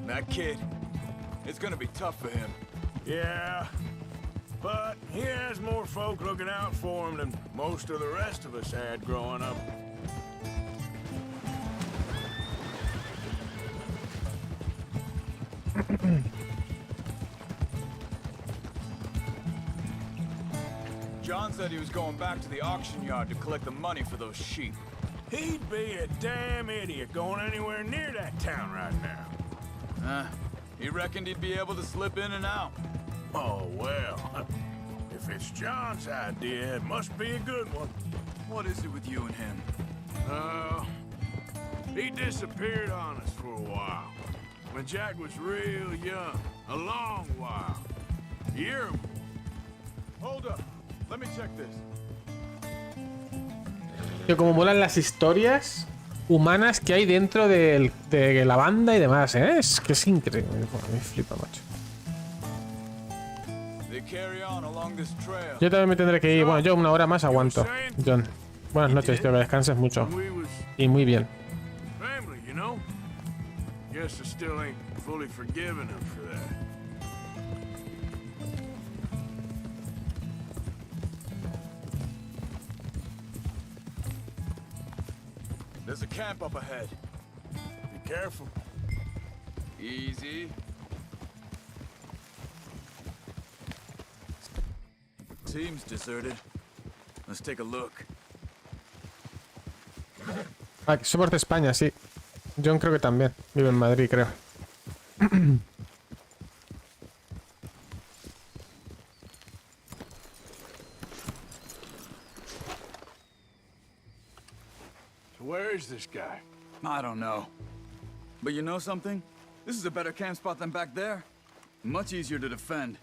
That kid, it's gonna be tough for him. Yeah, but he has more folk looking out for him than most of the rest of us had growing up. John said he was going back to the auction yard to collect the money for those sheep. He'd be a damn idiot going anywhere near that town right now. He reckoned he'd be able to slip in and out. Oh, well. If it's John's idea, it must be a good one. What is it with you and him? He disappeared on us for a while. When Jack was real young. A long while. A year. Hold up. Let me check this. Tío, como molan las historias humanas que hay dentro de la banda y demás, ¿eh? Es que es increíble. Me flipa, macho. Yo también me tendré que ir. Bueno, yo una hora más aguanto. John, buenas noches, tío, que descanses mucho. Y muy bien. There's a camp up ahead. Be careful. Easy. Seems deserted. Let's take a look. Ah, somos de España, sí. John creo que también. Vive en Madrid, creo. Where is this guy? I don't know. But you know something? This is a better camp spot than back there. Much easier to defend.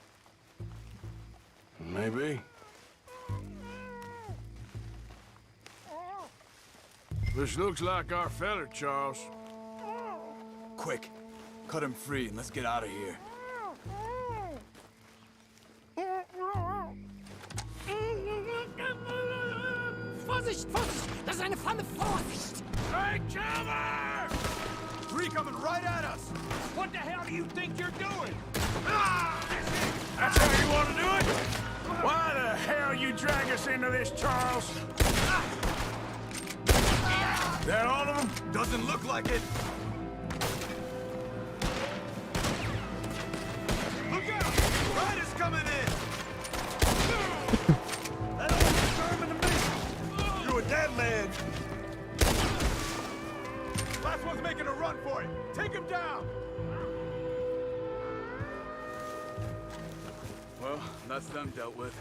Maybe. This looks like our feller, Charles. Quick, cut him free and let's get out of here. Vorsicht, Vorsicht! Das ist eine Falle! Vorsicht! Take cover! Three coming right at us! What the hell do you think you're doing? That's how you want to do it? Why the hell you drag us into this, Charles? That all of them? Doesn't look like it. Look out! Riders coming in! That old German to me! You're a dead man! Last one's making a run for it! Take him down! Well, that's them dealt with.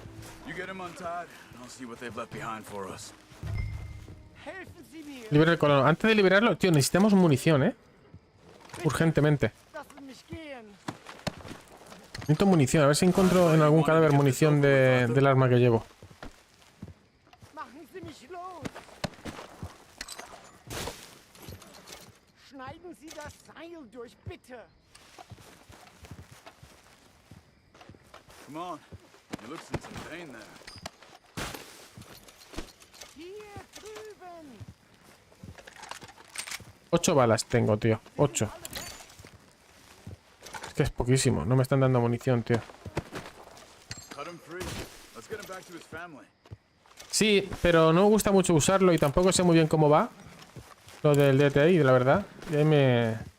You get him untied, and I'll see what they've left behind for us. Libera el colono. Antes de liberarlo, tío, necesitamos munición, ¿eh? Urgentemente. Necesito munición. A ver si encuentro en algún cadáver munición del arma que llevo. Schneiden Sie das Seil durch, bitte! Come on. You look in some pain there. Hier drüben! 8 balas tengo, tío. 8. Es que es poquísimo. No me están dando munición, tío. Sí, pero no me gusta mucho usarlo y tampoco sé muy bien cómo va. Lo del DTI, la verdad. Y ahí me...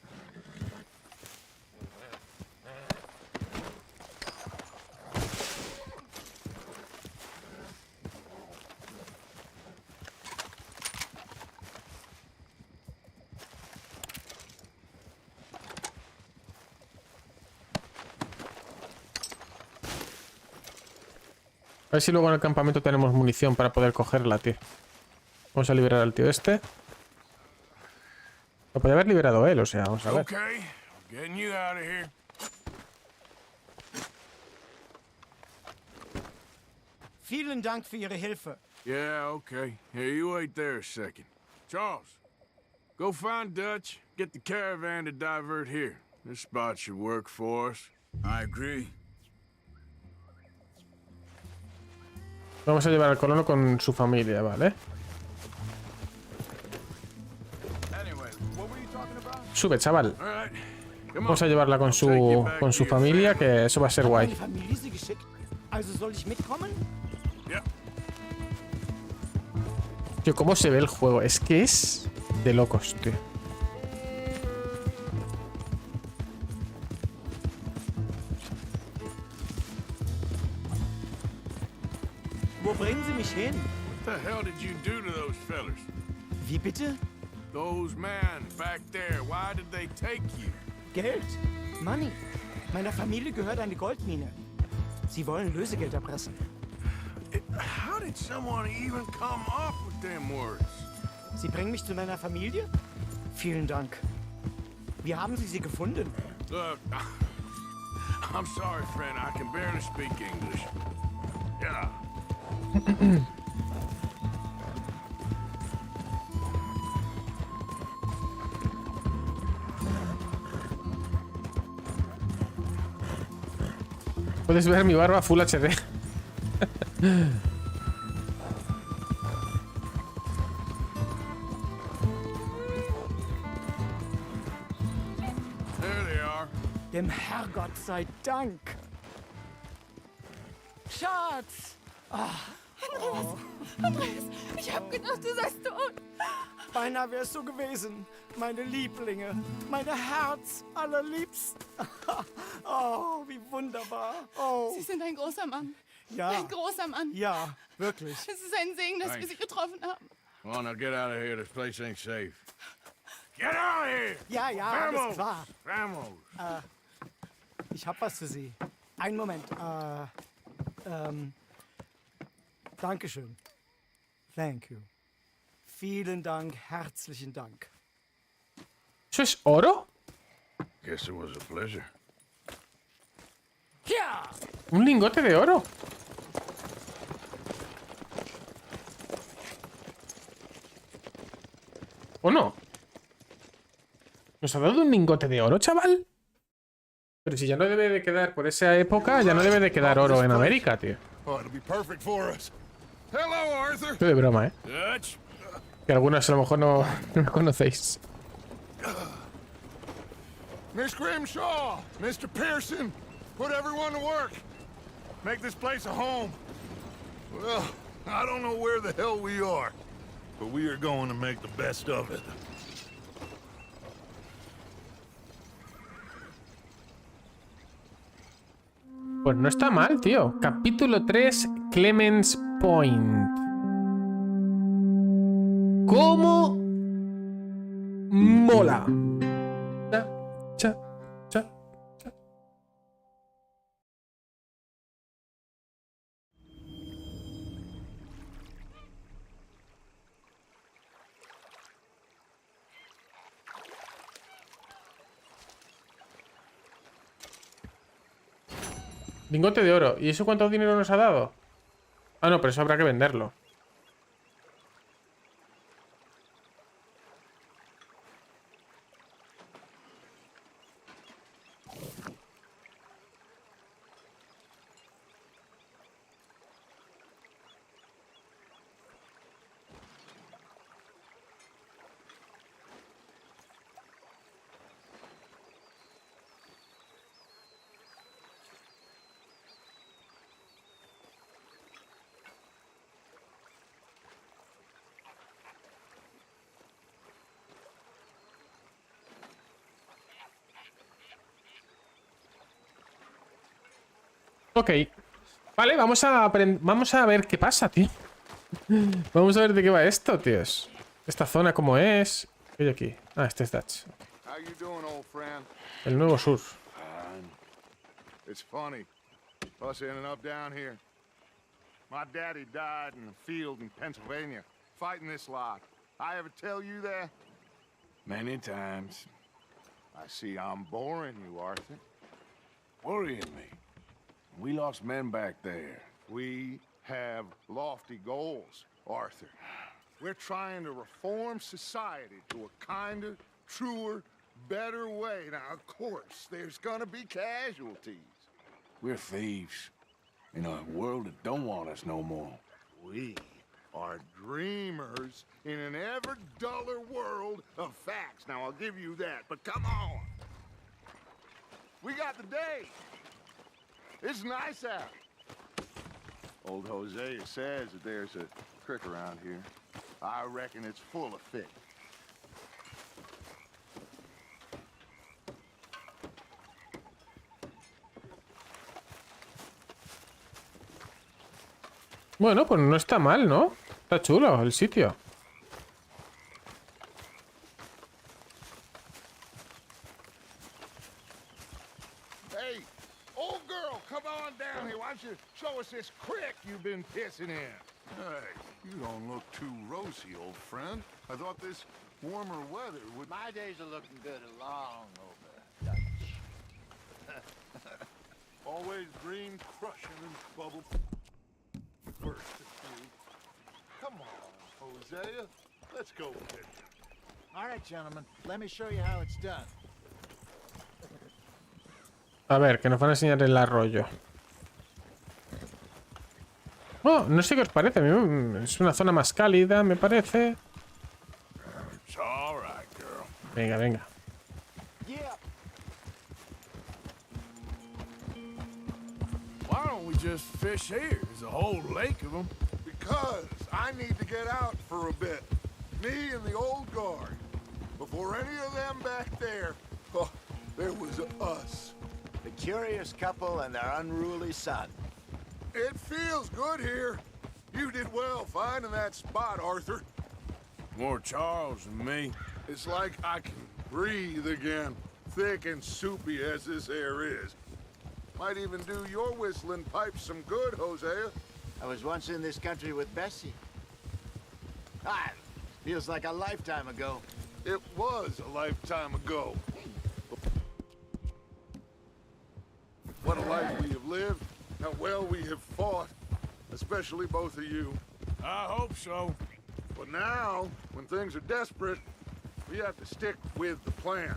A ver si luego en el campamento tenemos munición para poder cogerla, tío. Vamos a liberar al tío este. Lo podría haber liberado él, o sea, vamos a ver. Okay, getting you out of here. Vielen Dank für Ihre Hilfe. Yeah, okay. Here, you wait there a second. Charles, Go find Dutch. Get the caravan to divert here. This spot should work for us. I agree. Vamos a llevar al colono con su familia, ¿vale? Sube, chaval. Vamos a llevarla con su familia, que eso va a ser guay. Tío, cómo se ve el juego. Es que es de locos, tío. Wo bringen Sie mich hin? What the hell did you do to those fellers? Wie bitte? Those men back there, why did they take you? Geld. Money. Meiner Familie gehört eine Goldmine. Sie wollen Lösegeld erpressen. How did someone even come up with them words? Sie bringen mich zu meiner Familie? Vielen Dank. Wie haben Sie sie gefunden? Look, I'm sorry, friend. I can barely speak English. Yeah. Puedes ver mi barba Full HD. There they are. Dem Herrgott sei Dank. Schatz! Andreas, ich hab gedacht, du seist tot. Beinahe wärst du gewesen. Meine Lieblinge. Meine Herz allerliebsten. Oh, wie wunderbar. Oh. Sie sind ein großer Mann. Ja. Ein großer Mann. Ja, wirklich. Es ist ein Segen, dass wir Sie getroffen haben. Come on, now get out of here. This place ain't safe. Get out of here! Ja, ja, Vamos! alles klar. Vamos! Ich hab was für Sie. Einen Moment. Dankeschön. Thank you. Vielen Dank, herzlichen Dank. ¿Eso es oro? Guess it was a pleasure. Ja! Un lingote de oro. ¿O no? ¿Nos ha dado un lingote de oro, chaval? Pero si ya no debe de quedar, por esa época, ya no debe de quedar oro en América, tío. Oh, it'll be perfect for us. Hello, Arthur. Estoy de broma, ¿eh? Dutch? Que algunos a lo mejor no conocéis. Miss Grimshaw, Mr. Pearson, put everyone to work. Make this place a home. Well, I don't know where the hell we are, but we are going to make the best of it. Pues no está mal, tío. Capítulo 3, Clemens Point. ¿Cómo mola? Cha, cha, cha. Lingote de oro. ¿Y eso cuánto dinero nos ha dado? Ah, no, pero eso habrá que venderlo. Ok. Vale, vamos a ver qué pasa, tío. Vamos a ver de qué va esto, tíos. Esta zona cómo es. ¿Qué hay aquí? Ah, este es Dutch. How you doing, old friend? El nuevo sur. It's funny, us ending up down here. My daddy died in a field in Pennsylvania, fighting this lot. I ever tell you that? Many times. I see I'm boring you, Arthur. Worrying me. We lost men back there. We have lofty goals, Arthur. We're trying to reform society to a kinder, truer, better way. Now, of course, there's gonna be casualties. We're thieves in a world that don't want us no more. We are dreamers in an ever duller world of facts. Now, I'll give you that, but come on. We got the day. It's nice out. Old Hosea says that there's a creek around here. I reckon it's full of fish. Bueno, pues no está mal, ¿no? Está chulo el sitio. Hey, old girl, come on down here. Why don't you show us this creek you've been pissing in? Hey, you don't look too rosy, old friend. I thought this warmer weather would... My days are looking good along over, Dutch. Always dream crushing and bubble... First, come on, Hosea. Let's go with it. All right, gentlemen. Let me show you how it's done. A ver, que nos van a enseñar el arroyo. Oh, no sé qué os parece. A mí es una zona más cálida, me parece. It's all right, girl. Venga, venga. Why don't we just fish here? There's a whole lake of them. Because I need to get out for a bit. Me and the old guard. Before any of them back there, oh, there was us. The curious couple and their unruly son. It feels good here. You did well finding that spot, Arthur. More Charles than me. It's like I can breathe again, thick and soupy as this air is. Might even do your whistling pipes some good, Hosea. I was once in this country with Bessie. Feels like a lifetime ago. It was a lifetime ago. What a life we have lived, how well we have fought, especially both of you. I hope so. But now, when things are desperate, we have to stick with the plan.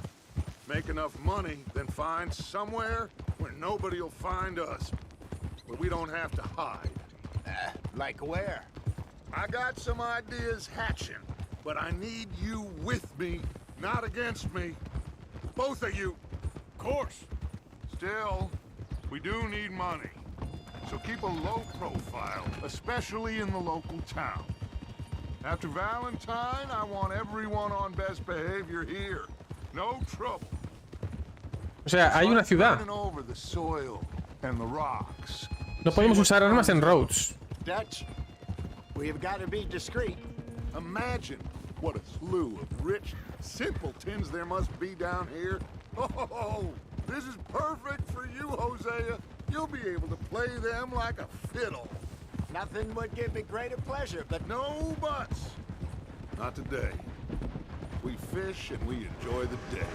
Make enough money, then find somewhere where nobody will find us. Where we don't have to hide. Like where? I got some ideas hatching, but I need you with me, not against me. Both of you. Of course. Still, we do need money. So keep a low profile, especially in the local town. After Valentine, I want everyone on best behavior here. No trouble. O sea, hay una ciudad. Over the soil and the rocks. No podemos usar armas en roads. Dutch, we've got to be discreet. Imagine what a slew of rich simpletons there must be down here. Oh, this is perfect for you, Hosea. You'll be able to play them like a fiddle. Nothing would give me greater pleasure, but no buts. Not today. We fish and we enjoy the day.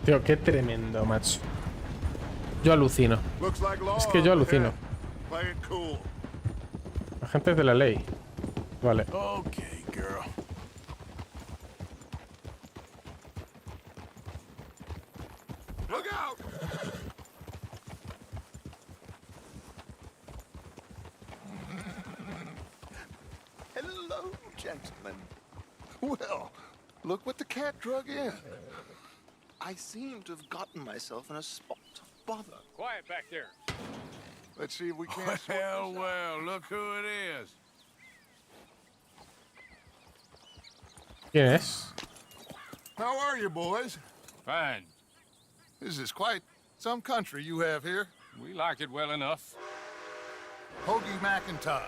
Tío, qué tremendo, macho. Yo alucino. Es que yo alucino. Agentes de la ley. Vale. Okay, girl. Look out! Hello, gentlemen. Well, look what the cat drug in. I seem to have gotten myself in a spot of bother. Quiet back there. Let's see if we can't. Well, look who it is. ¿Quién es? How are you, boys? Fine. This is quite some country you have here. We like it well enough. Hoagie McIntosh,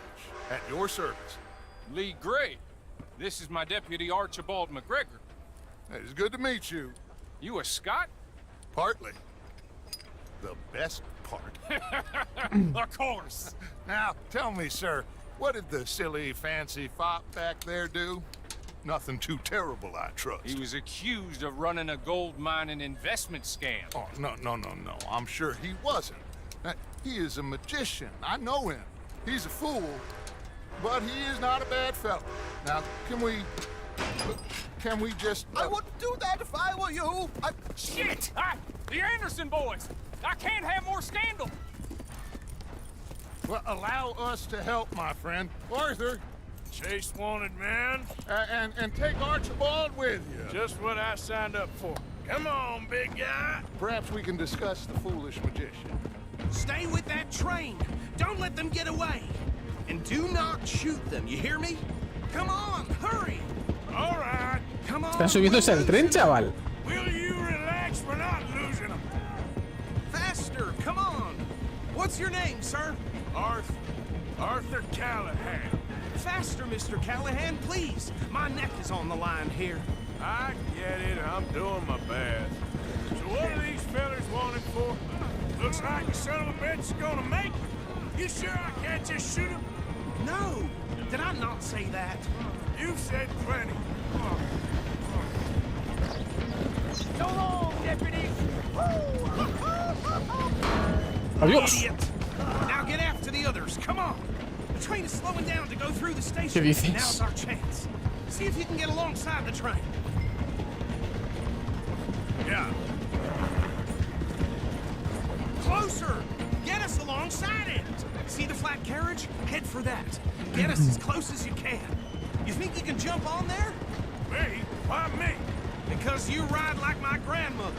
at your service. Lee Gray. This is my deputy Archibald McGregor. It's good to meet you. You a Scot? Partly. The best part. Of course. Now, tell me, sir, what did the silly, fancy fop back there do? Nothing too terrible, I trust. He was accused of running a gold mining investment scam. Oh, no. I'm sure he wasn't. He is a magician. I know him. He's a fool, but he is not a bad fellow. Now, can we just... I wouldn't do that if I were you. Shit! The Anderson boys! I can't have more scandal! Well, allow us to help, my friend. Arthur. Chase wanted man. And take Archibald with you. Just what I signed up for. Come on, big guy. Perhaps we can discuss the foolish magician. Stay with that train. Don't let them get away. And do not shoot them, you hear me? Come on, hurry. All right. Come on. Están subiéndose al tren, chaval. Will you relax? We're not losing them. Faster, come on. What's your name, sir? Arthur Callahan. Faster, Mr. Callahan, please. My neck is on the line here. I get it. I'm doing my best. So what are these fellas wanted for? Looks like the son of a bitch is gonna make it. You sure I can't just shoot him? No. Did I not say that? You said plenty. So long, deputy! Adiós. Idiot. Now get after the others. Come on. The train is slowing down to go through the ¿Qué station. dices? Now's our chance. See if you can get alongside the train. Yeah. Closer! Get us alongside it! See the flat carriage? Head for that. Get us as close as you can. You think you can jump on there? Me? Why me? Because you ride like my grandmother.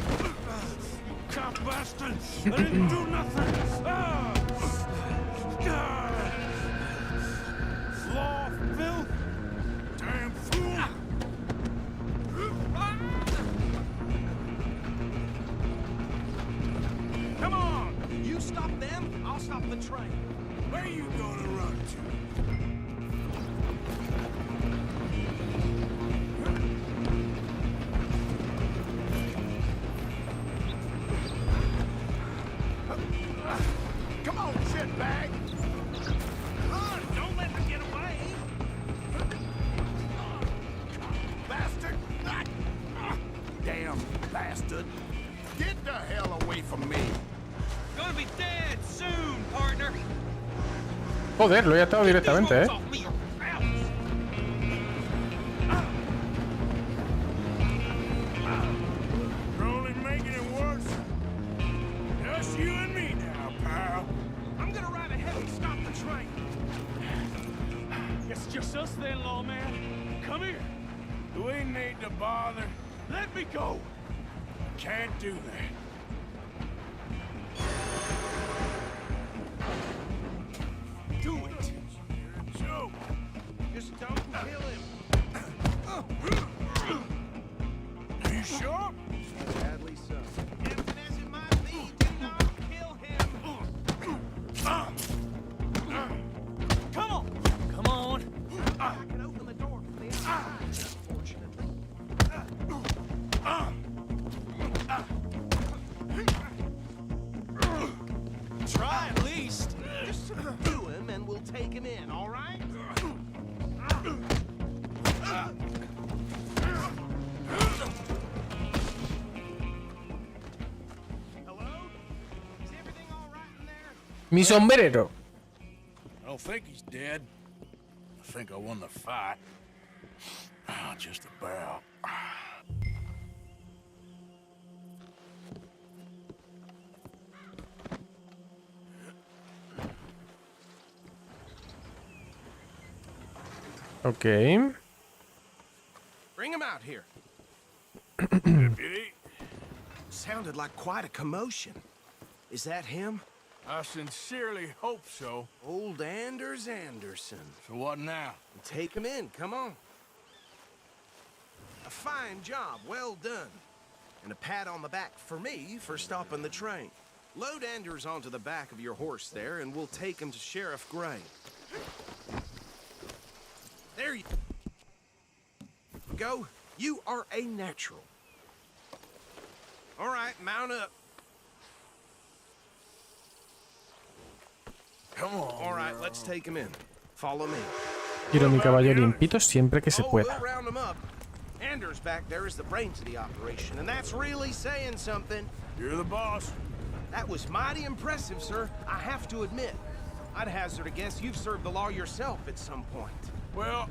Cop bastard! I didn't do nothing! Sloth, Bill! Damn fool! Come on! You stop them, I'll stop the train. Where you gonna run to? Come on, shitbag! Run! Don't let them get away! Bastard! Damn bastard! Get the hell away from me! Gonna be dead soon, partner! Joder, lo he atado directamente, You're only making it worse. Just you and me now, pal. I'm gonna ride ahead and stop the train. It's just us then, lawman. Come here. Do we need to bother? Let me go. Can't do that. Do it! Joe! Just don't kill him. You sure? Sadly so. Tempting as it might be, do not kill him. Come on. Come on. I can open the door from the outside, unfortunately. Try at least. Just subdue him and we'll take him in, all right? Hello? Is everything all right in there? Mi sombrero. I don't think he's dead. I think I won the fight. Just about. Ok. Bring him out here. Deputy, Sounded like quite a commotion. Is that him? I sincerely hope so. Old Anders Anderson. So what now? Take him in, come on. A fine job, well done. And a pat on the back for me for stopping the train. Load Anders onto the back of your horse there, and we'll take him to Sheriff Gray. There you go. You are a natural. All right, mount up. Come on. All right, let's take him in. Follow me. Quiero mi caballo limpito siempre que se pueda. We'll round him up. Anders back there is the brains of the operation, and that's really saying something. You're the boss. That was mighty impressive, sir. I have to admit. I'd hazard a guess you've served the law yourself at some point. Well,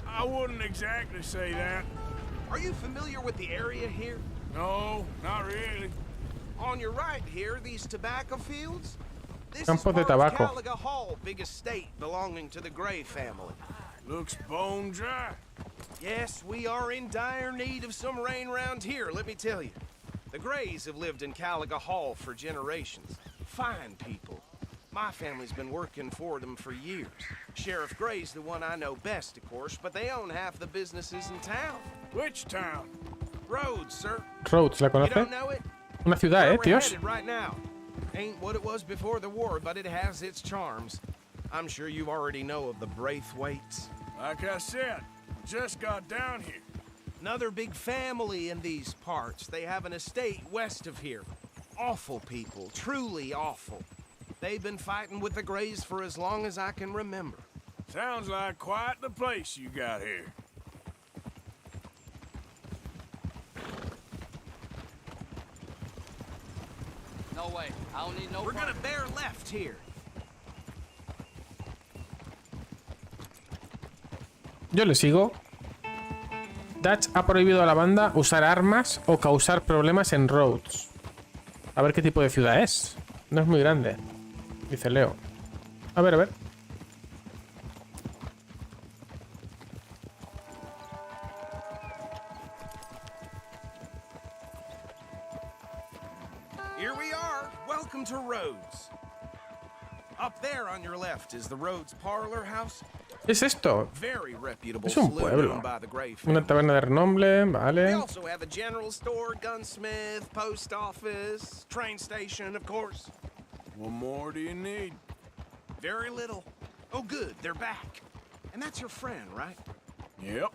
I wouldn't exactly say that. Are you familiar with the area here? No, not really. On your right here, these tobacco fields? This Campos de is part of tabaco. Caliga Hall, big estate belonging to the Gray family. Looks bone dry. Yes, we are in dire need of some rain round here, let me tell you. The Grays have lived in Caliga Hall for generations. Fine people. My family's been working for them for years. Sheriff Gray's the one I know best, of course, but they own half the businesses in town. Which town? Rhodes, sir. Rhodes, ¿la You conoce? don't know it? Una ciudad, Where we're tíos. headed right now. Ain't what it was before the war, but it has its charms. I'm sure you already know of the Braithwaites. Like I said, just got down here. Another big family in these parts. They have an estate west of here. Awful people, truly awful. They've been fighting with the Grays for as long as I can remember. Sounds like quite the place you got here. No way. I don't need no. We're gonna bear left here. Yo le sigo. Dutch ha prohibido a la banda usar armas o causar problemas en Rhodes. A ver qué tipo de ciudad es. No es muy grande, dice Leo. A ver, a ver. Here we are. Welcome to Rhodes. Up there on your left is the Rhodes Parlor House. ¿Qué es esto? Very reputable Es un saloon pueblo. owned by the Gray family. Una taberna de renombre, We vale. also have a general store, gunsmith, post office, train station, of course. What more do you need? Very little. Oh, good, they're back. And that's your friend, right? Yep.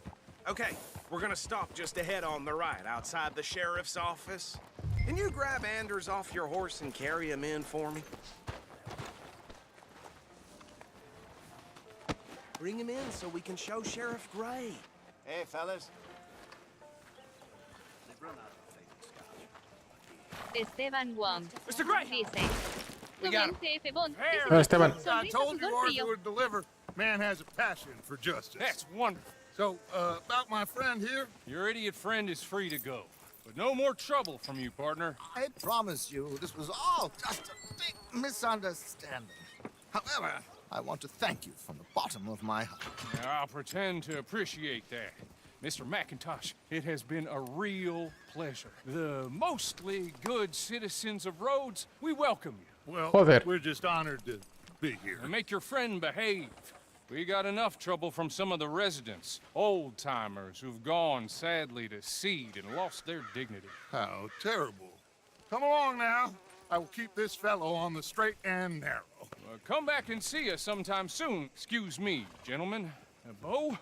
Okay, we're gonna stop just ahead on the right, outside the sheriff's office. Can you grab Anders off your horse and carry him in for me? Bring him in so we can show Sheriff Gray. Hey, fellas. Esteban Wong. Mr. Gray! Dice. We got him. CFBOND. Hola, Esteban. I told you Arthur would deliver. Man has a passion for justice. That's wonderful. So, about my friend here? Your idiot friend is free to go. But no more trouble from you, partner. I promise you, this was all just a big misunderstanding. However, I want to thank you from the bottom of my heart. I'll pretend to appreciate that. Mr. McIntosh, it has been a real pleasure. The mostly good citizens of Rhodes, we welcome you. Well, Joder. we're just honored to be here. And make your friend behave. We got enough trouble from some of the residents, old-timers who've gone, sadly, to seed and lost their dignity. How terrible. Come along now. I will keep this fellow on the straight and narrow. Come back and see us sometime soon. Excuse me, gentlemen. Bo,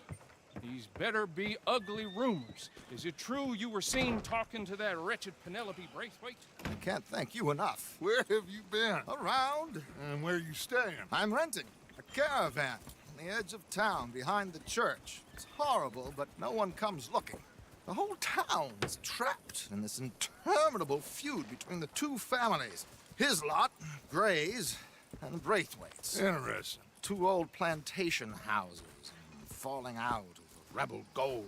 these better be ugly rumors. Is it true you were seen talking to that wretched Penelope Braithwaite? I can't thank you enough. Where have you been? Around. And where are you staying? I'm renting a caravan on the edge of town behind the church. It's horrible, but no one comes looking. The whole town is trapped in this interminable feud between the two families. His lot, Gray's, and Braithwaite's. Interesting. Two old plantation houses, and falling out over rebel gold,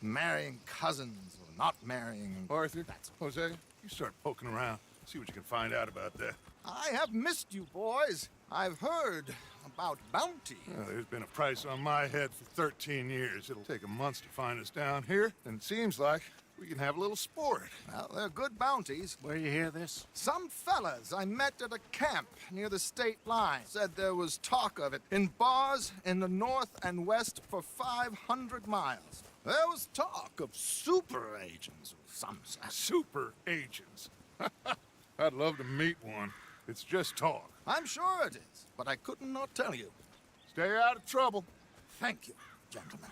and marrying cousins or not marrying. Arthur, Jose, you start poking around. See what you can find out about that. I have missed you, boys. I've heard about bounty. Well, there's been a price on my head for 13 years. It'll take a month to find us down here, and it seems like we can have a little sport. Well, they're good bounties. Where you hear this? Some fellas I met at a camp near the state line said there was talk of it in bars in the north and west for 500 miles. There was talk of super agents of some sort. Super agents. I'd love to meet one. It's just talk. I'm sure it is, but I couldn't not tell you. Stay out of trouble. Thank you, gentlemen.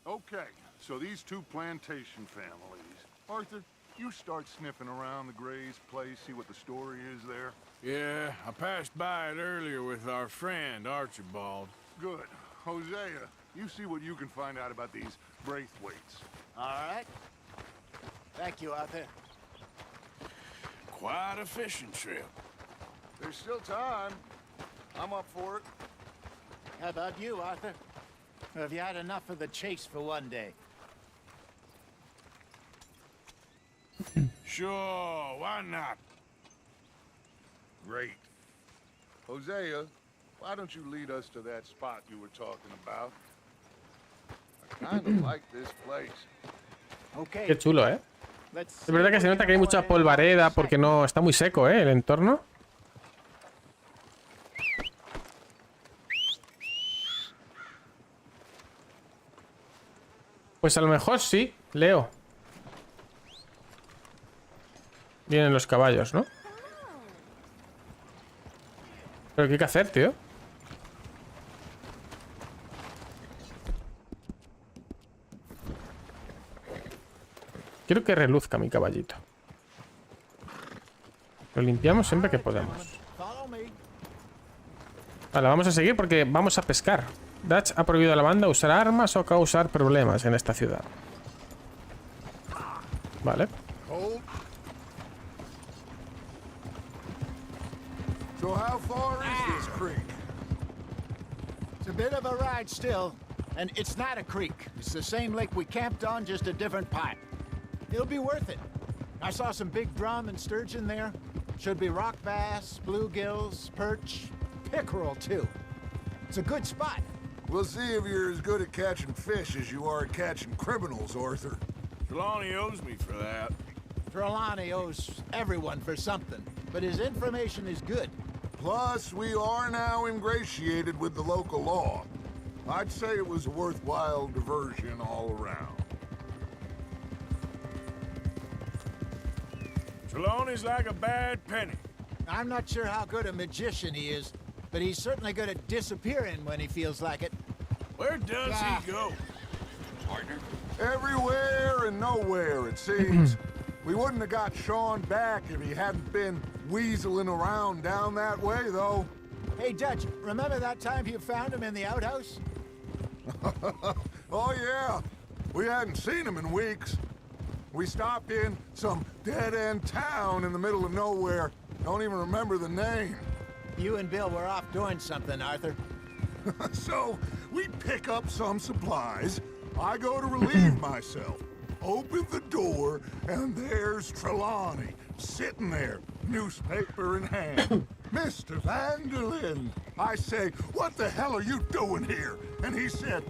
Okay, so these two plantation families. Arthur, you start sniffing around the Gray's place, see what the story is there. Yeah, I passed by it earlier with our friend, Archibald. Good. Hosea, you see what you can find out about these Braithwaites. All right. Thank you, Arthur. Quite a fishing trip. There's still time. I'm up for it. How about you, Arthur? Or have you had enough of the chase for one day? Sure, why not? Great. Hosea, why don't you lead us to that spot you were talking about? I kind of like this place. Okay. Qué chulo, ¿eh? Es verdad que se nota que hay mucha polvareda porque no está muy seco, ¿eh? El entorno. Pues a lo mejor sí, Leo. Vienen los caballos, ¿no? Pero ¿qué hay que hacer, tío? Quiero que reluzca mi caballito. Lo limpiamos siempre que podemos. Vale, vamos a seguir porque vamos a pescar. Dutch ha prohibido a la banda usar armas o causar problemas en esta ciudad. Vale. So how far is this creek? It's a bit of a ride still, and it's not a creek. It's the same lake we camped on, just a different pipe. It'll be worth it. I saw some big drum and sturgeon there. Should be rock bass, bluegills, perch, pickerel too. It's a good spot. We'll see if you're as good at catching fish as you are at catching criminals, Arthur. Trelawney owes me for that. Trelawney owes everyone for something, but his information is good. Plus, we are now ingratiated with the local law. I'd say it was a worthwhile diversion all around. Trelawney's like a bad penny. I'm not sure how good a magician he is, but he's certainly good at disappearing when he feels like it. Where does he go? Partner? Everywhere and nowhere, it seems. We wouldn't have got Sean back if he hadn't been weaseling around down that way, though. Hey, Dutch, remember that time you found him in the outhouse? Oh, yeah. We hadn't seen him in weeks. We stopped in some dead-end town in the middle of nowhere. Don't even remember the name. You and Bill were off doing something, Arthur. So, we pick up some supplies. I go to relieve myself. Open the door, and there's Trelawney, sitting there, newspaper in hand. Mr. Vanderlyn. I say, what the hell are you doing here? And he said,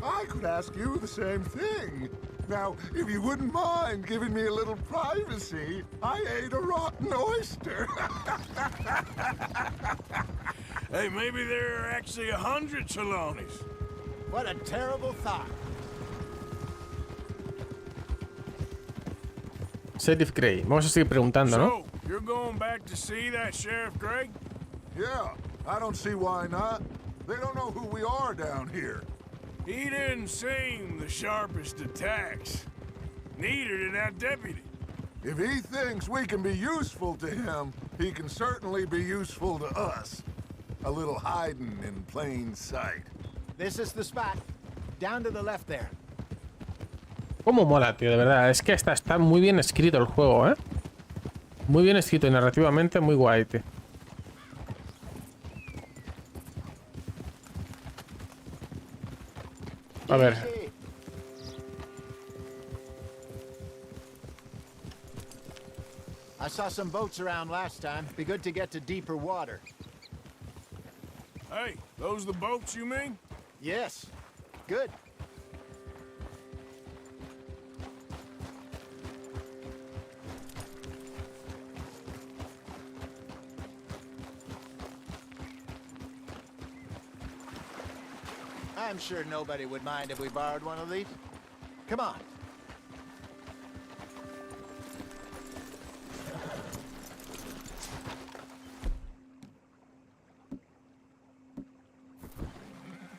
I could ask you the same thing. Now, if you wouldn't mind giving me a little privacy, I ate a rotten oyster. Hey, maybe there are actually 100 Trelawneys. What a terrible thought. Sheriff Gray. Vamos a seguir preguntando, ¿no? So, you're going back to see that Sheriff Gray? Yeah, I don't see why not. They don't know who we are down here. He didn't seem the sharpest attacks. Neither did that deputy. If he thinks we can be useful to him, he can certainly be useful to us. A little hiding in plain sight. This is the spot. Down to the left there. Cómo mola, tío, de verdad. Es que está muy bien escrito el juego, ¿eh? Muy bien escrito y narrativamente muy guay, tío. A ver. I saw some boats around last time. Be good to get to deeper water. Hey, those the boats you mean? Yes. Good. I'm sure nobody would mind if we borrowed one of these. Come on.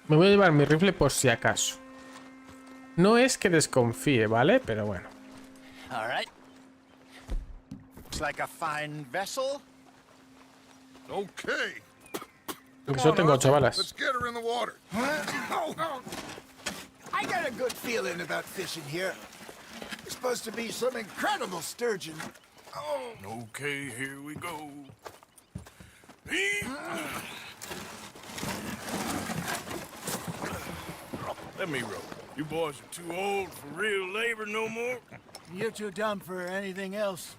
Me voy a llevar mi rifle por si acaso. No es que desconfíe, ¿vale? Pero bueno. All right. Looks like a fine vessel. Okay. Porque solo tengo 8 balas. Let's get her in the water. I got a good feeling about fishing here. This supposed to be some incredible sturgeon. Oh. Okay, here we go. Let me row. You boys are too old for real labor no more. You're too dumb for anything else.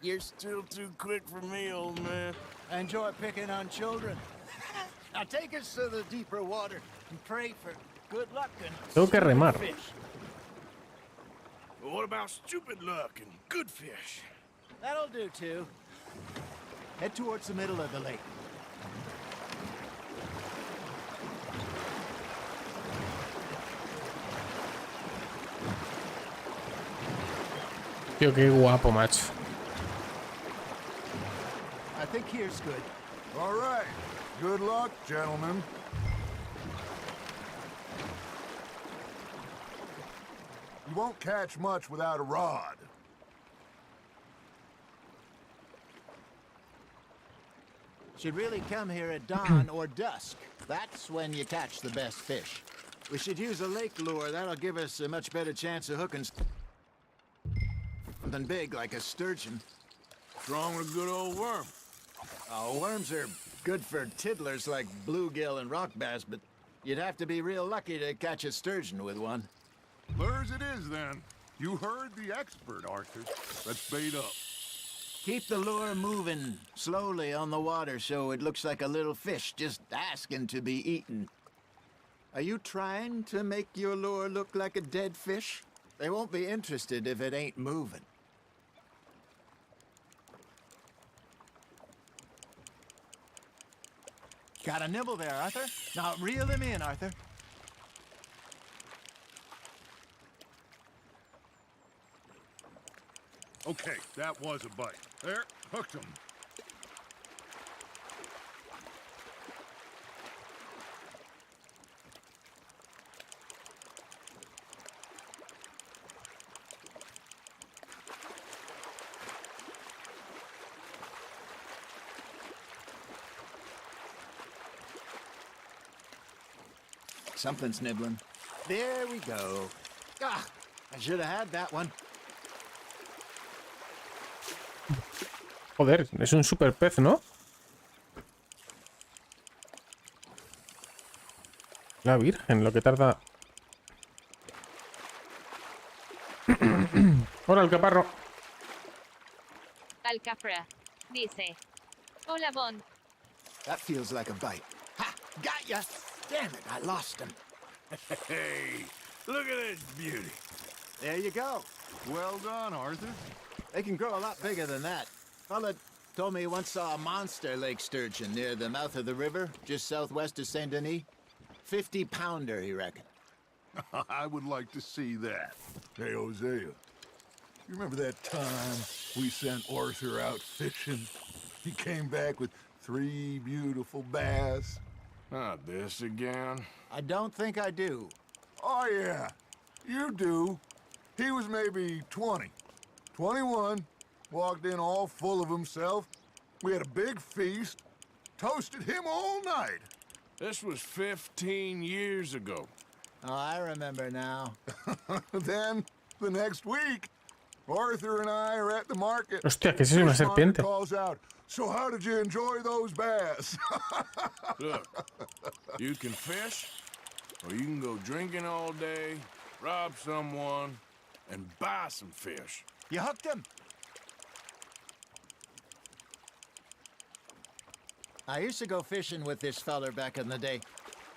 You're still too quick for me, old man. I enjoy picking on children. Now take us to the deeper water and pray for good luck and Tengo que remar. fish. Well, what about stupid luck and good fish? That'll do too. Head towards the middle of the lake. Tío, qué guapo, macho. I think here's good. All right. Good luck, gentlemen. You won't catch much without a rod. Should really come here at dawn or dusk. That's when you catch the best fish. We should use a lake lure. That'll give us a much better chance of hooking something big like a sturgeon. What's wrong with a good old worm? Oh, worms are good for tiddlers like bluegill and rock bass, but you'd have to be real lucky to catch a sturgeon with one. Lures it is, then. You heard the expert, Arthur. Let's bait up. Keep the lure moving slowly on the water so it looks like a little fish just asking to be eaten. Are you trying to make your lure look like a dead fish? They won't be interested if it ain't moving. Got a nibble there, Arthur. Now reel him in, Arthur. Okay, that was a bite. There, hooked him. Something's nibbling. There we go. Ah, I should have had that one. Joder, es un super pez, ¿no? La virgen, lo que tarda. Hola, el caparro. Alcapra. Dice. Hola, Bond. That feels like a bite. Ha! Got ya! Damn it, I lost him. Hey, look at this beauty. There you go. Well done, Arthur. They can grow a lot bigger than that. Fella told me he once saw a monster lake sturgeon near the mouth of the river, just southwest of Saint Denis. 50-pounder, he reckoned. I would like to see that. Hey, Hosea, you remember that time we sent Arthur out fishing? He came back with 3 beautiful bass. Not this again. I don't think I do. Oh, yeah, you do. He was maybe 20, 21, walked in all full of himself. We had a big feast, toasted him all night. This was 15 years ago. Oh, I remember now. Then, the next week, Arthur and I are at the market. Hostia, que es una serpiente. Calls out, so how did you enjoy those bass? Look, you can fish, or you can go drinking all day, rob someone, and buy some fish. You hooked him. I used to go fishing with this feller back in the day.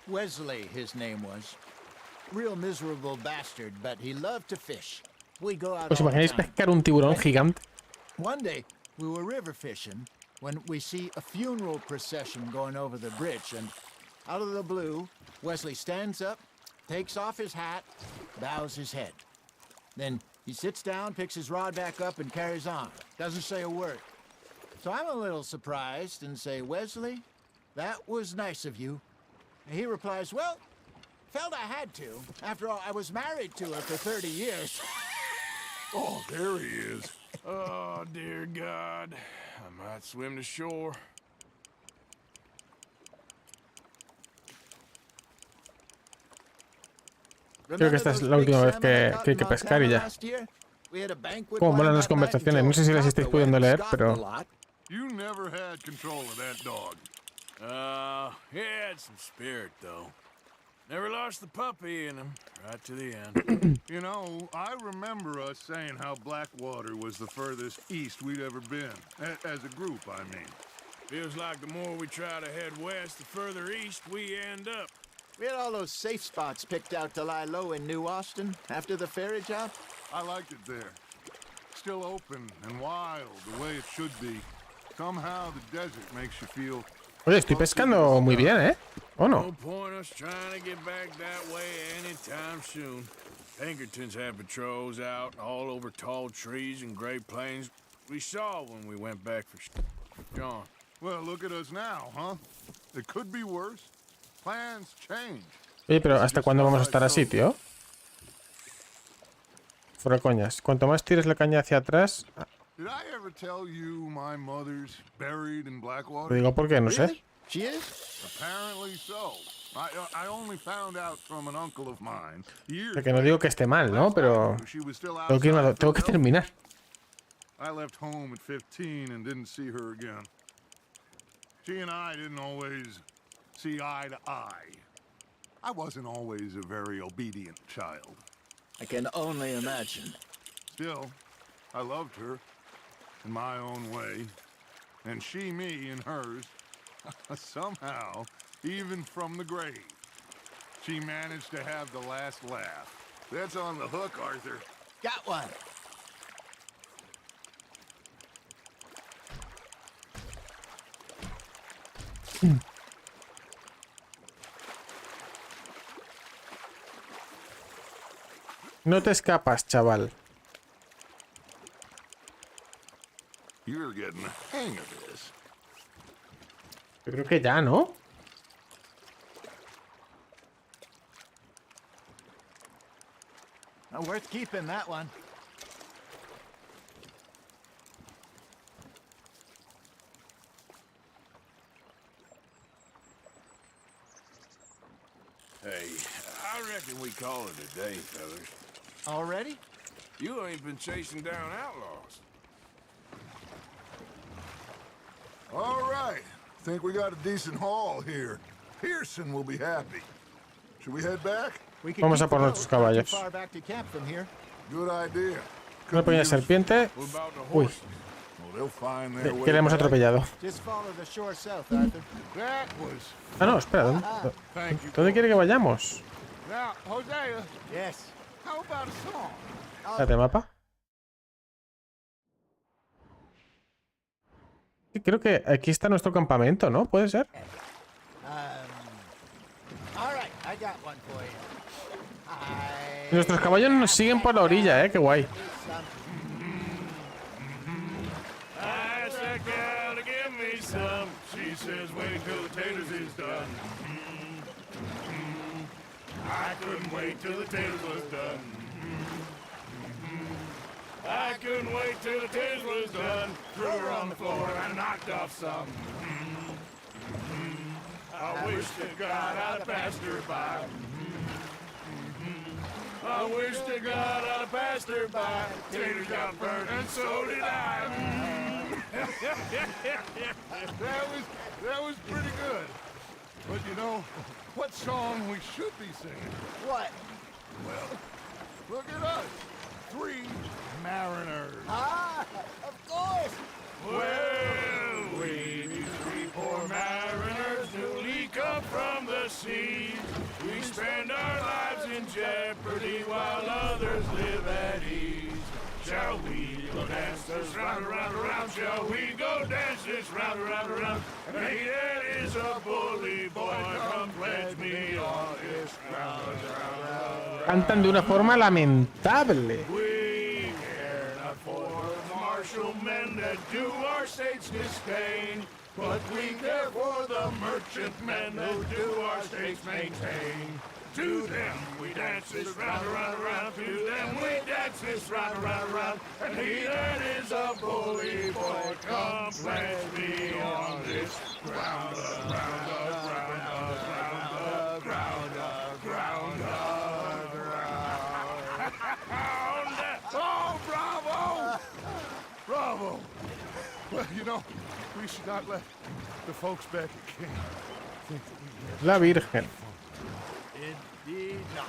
Wesley, his name was. Real miserable bastard, but he loved to fish. We go out ¿Os all the imagináis time. pescar un tiburón gigante? One day, we were river fishing when we see a funeral procession going over the bridge, and out of the blue, Wesley stands up, takes off his hat, bows his head. Then he sits down, picks his rod back up, and carries on. Doesn't say a word. So I'm a little surprised and say, Wesley, that was nice of you. And he replies, well, felt I had to. After all, I was married to her for 30 years. Oh, there he is. Oh, dear God. I might swim to shore. Creo que esta es la última vez que hay que pescar y ya. Cómo molan las conversaciones. No sé si las estáis pudiendo leer, pero... You never had control of that dog. He had some spirit, though. Never lost the puppy in him, right to the end. You know, I remember us saying how Blackwater was the furthest east we'd ever been. As a group, I mean. Feels like the more we try to head west, the further east we end up. We had all those safe spots picked out to lie low in New Austin after the ferry job. I liked it there. Still open and wild, the way it should be. Somehow the desert makes you feel... Oye, estoy pescando muy bien, ¿eh? ¿O no? No point us trying to get back that way anytime soon. Pinkertons had patrols out all over tall trees and Great Plains. We saw when we went back for John. Well, look at us now, huh? It could be worse. Plans change. Oye, pero ¿hasta cuándo vamos a estar así, tío? Fuera coñas. Cuanto más tires la caña hacia atrás... Did I ever tell you my mother's buried in Blackwater? Lo digo porque no sé. She is? Apparently so. I only found out from an uncle of mine. De que no digo que esté mal, ¿no? Pero tengo que terminar. I left home at 15 and didn't see her again. She and I didn't always see eye to eye. I wasn't always a very obedient child. I can only imagine. Still, I loved her in my own way, and she me in hers. Somehow, even from the grave, she managed to have the last laugh. That's on the hook, Arthur. Got one. No te escapas, chaval. You're getting the hang of this. Yo creo que ya, ¿no? Not worth keeping that one. Hey, I reckon we call it a day, fellas. Already? You ain't been chasing down outlaws. All right. Think we got a decent haul here. Pearson will be happy. Should we head back? Vamos a por nuestros caballos. Far back to camp from here. Good idea. Una pequeña serpiente. Uy. Que le hemos atropellado. Just follow the shore south, Arthur. That was... Ah, no, espera. ¿Dónde quiere que vayamos? Now, Hosea. Yes. How about a song? Espérate, mapa. Creo que aquí está nuestro campamento, ¿no? ¿Puede ser? All right, I got one for you. Nuestros caballos nos siguen por la orilla, qué guay. Ask that gal to give me some. She says wait till the taters is done. I couldn't wait till the taters was done. I couldn't wait till the taters was done. Threw her on the floor and knocked off some. I wish to God I'd have passed her by. I wish to God I'd have passed her by. Taters got burnt and so did I. That was pretty good. But you know, what song we should be singing? What? Well, look at us. 3 mariners. Ah, of course. Well, we be 3 poor mariners newly come from the seas. We spend our lives in jeopardy while others live at ease. Shall we go dance this round, around, around? Shall we go dance this round, around, around? And he that is a bully boy, come pledge me on this ground, round. Cantan de una forma lamentable. We care not for the martial men that do our state's disdain, but we care for the merchant men that do our state's maintain. To them we dance this round, around, around. To them we dance this round, around, around. And he that is a bully boy, come pledge me on this ground, ground, ground, ground, ground, ground, ground, ground. You know, we should not let the folks back at camp think that we have La Virgen. Indeed not.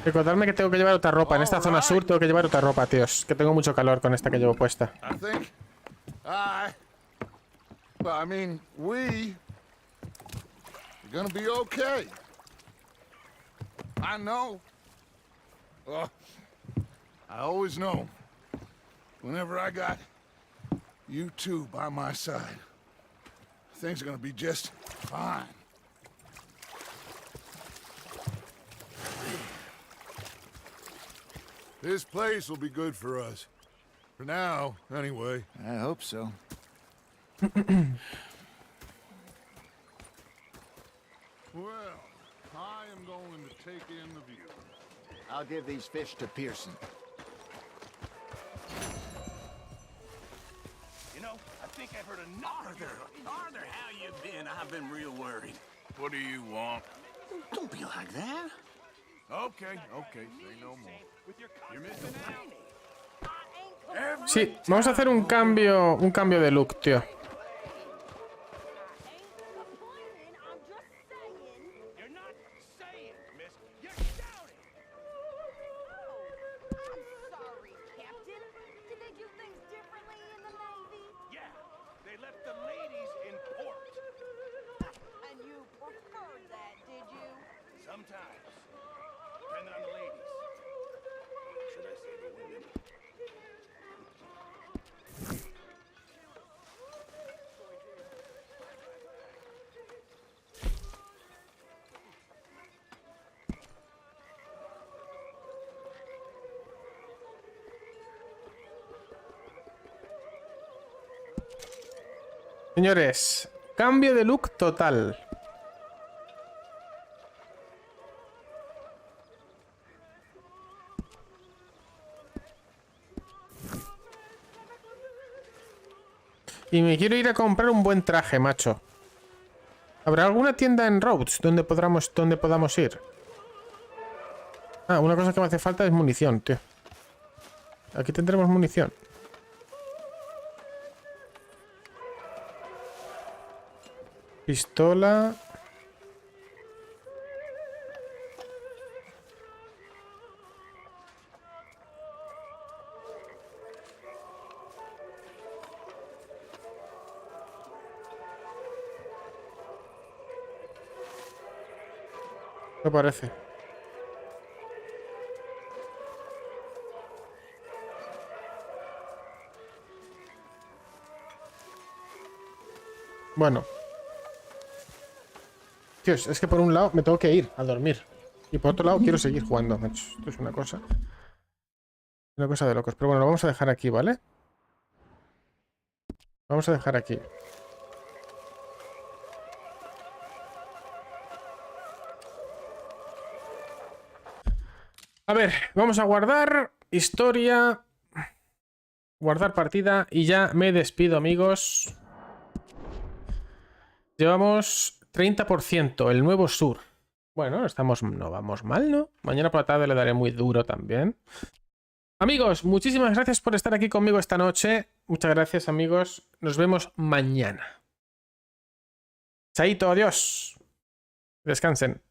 Recordarme que tengo que llevar otra ropa. En esta zona sur tengo que llevar otra ropa, tíos. Que tengo mucho calor con esta que llevo puesta. I think well, I mean, we're gonna be okay. I know. I always know. Whenever I got you two by my side, things are gonna be just fine. This place will be good for us. For now, anyway. I hope so. Well, I am going to take in the view. I'll give these fish to Pearson. You know, I think I've heard enough. Arthur, how you been? I've been real worried. What do you want? Don't be like that. Okay, say no more. You're missing out. Sí, vamos a hacer un cambio de look, tío. Señores, cambio de look total. Y me quiero ir a comprar un buen traje, macho. ¿Habrá alguna tienda en Rhodes donde podamos ir? Ah, una cosa que me hace falta es munición, tío. Aquí tendremos munición. Pistola. No parece. Bueno. Dios, es que por un lado me tengo que ir a dormir. Y por otro lado quiero seguir jugando, macho. Esto es una cosa. Una cosa de locos. Pero bueno, lo vamos a dejar aquí, ¿vale? Vamos a dejar aquí. A ver, vamos a guardar historia. Guardar partida. Y ya me despido, amigos. Llevamos 30%, el nuevo sur. Bueno, no vamos mal, ¿no? Mañana por la tarde le daré muy duro también. Amigos, muchísimas gracias por estar aquí conmigo esta noche. Muchas gracias, amigos. Nos vemos mañana. Chaito, adiós. Descansen.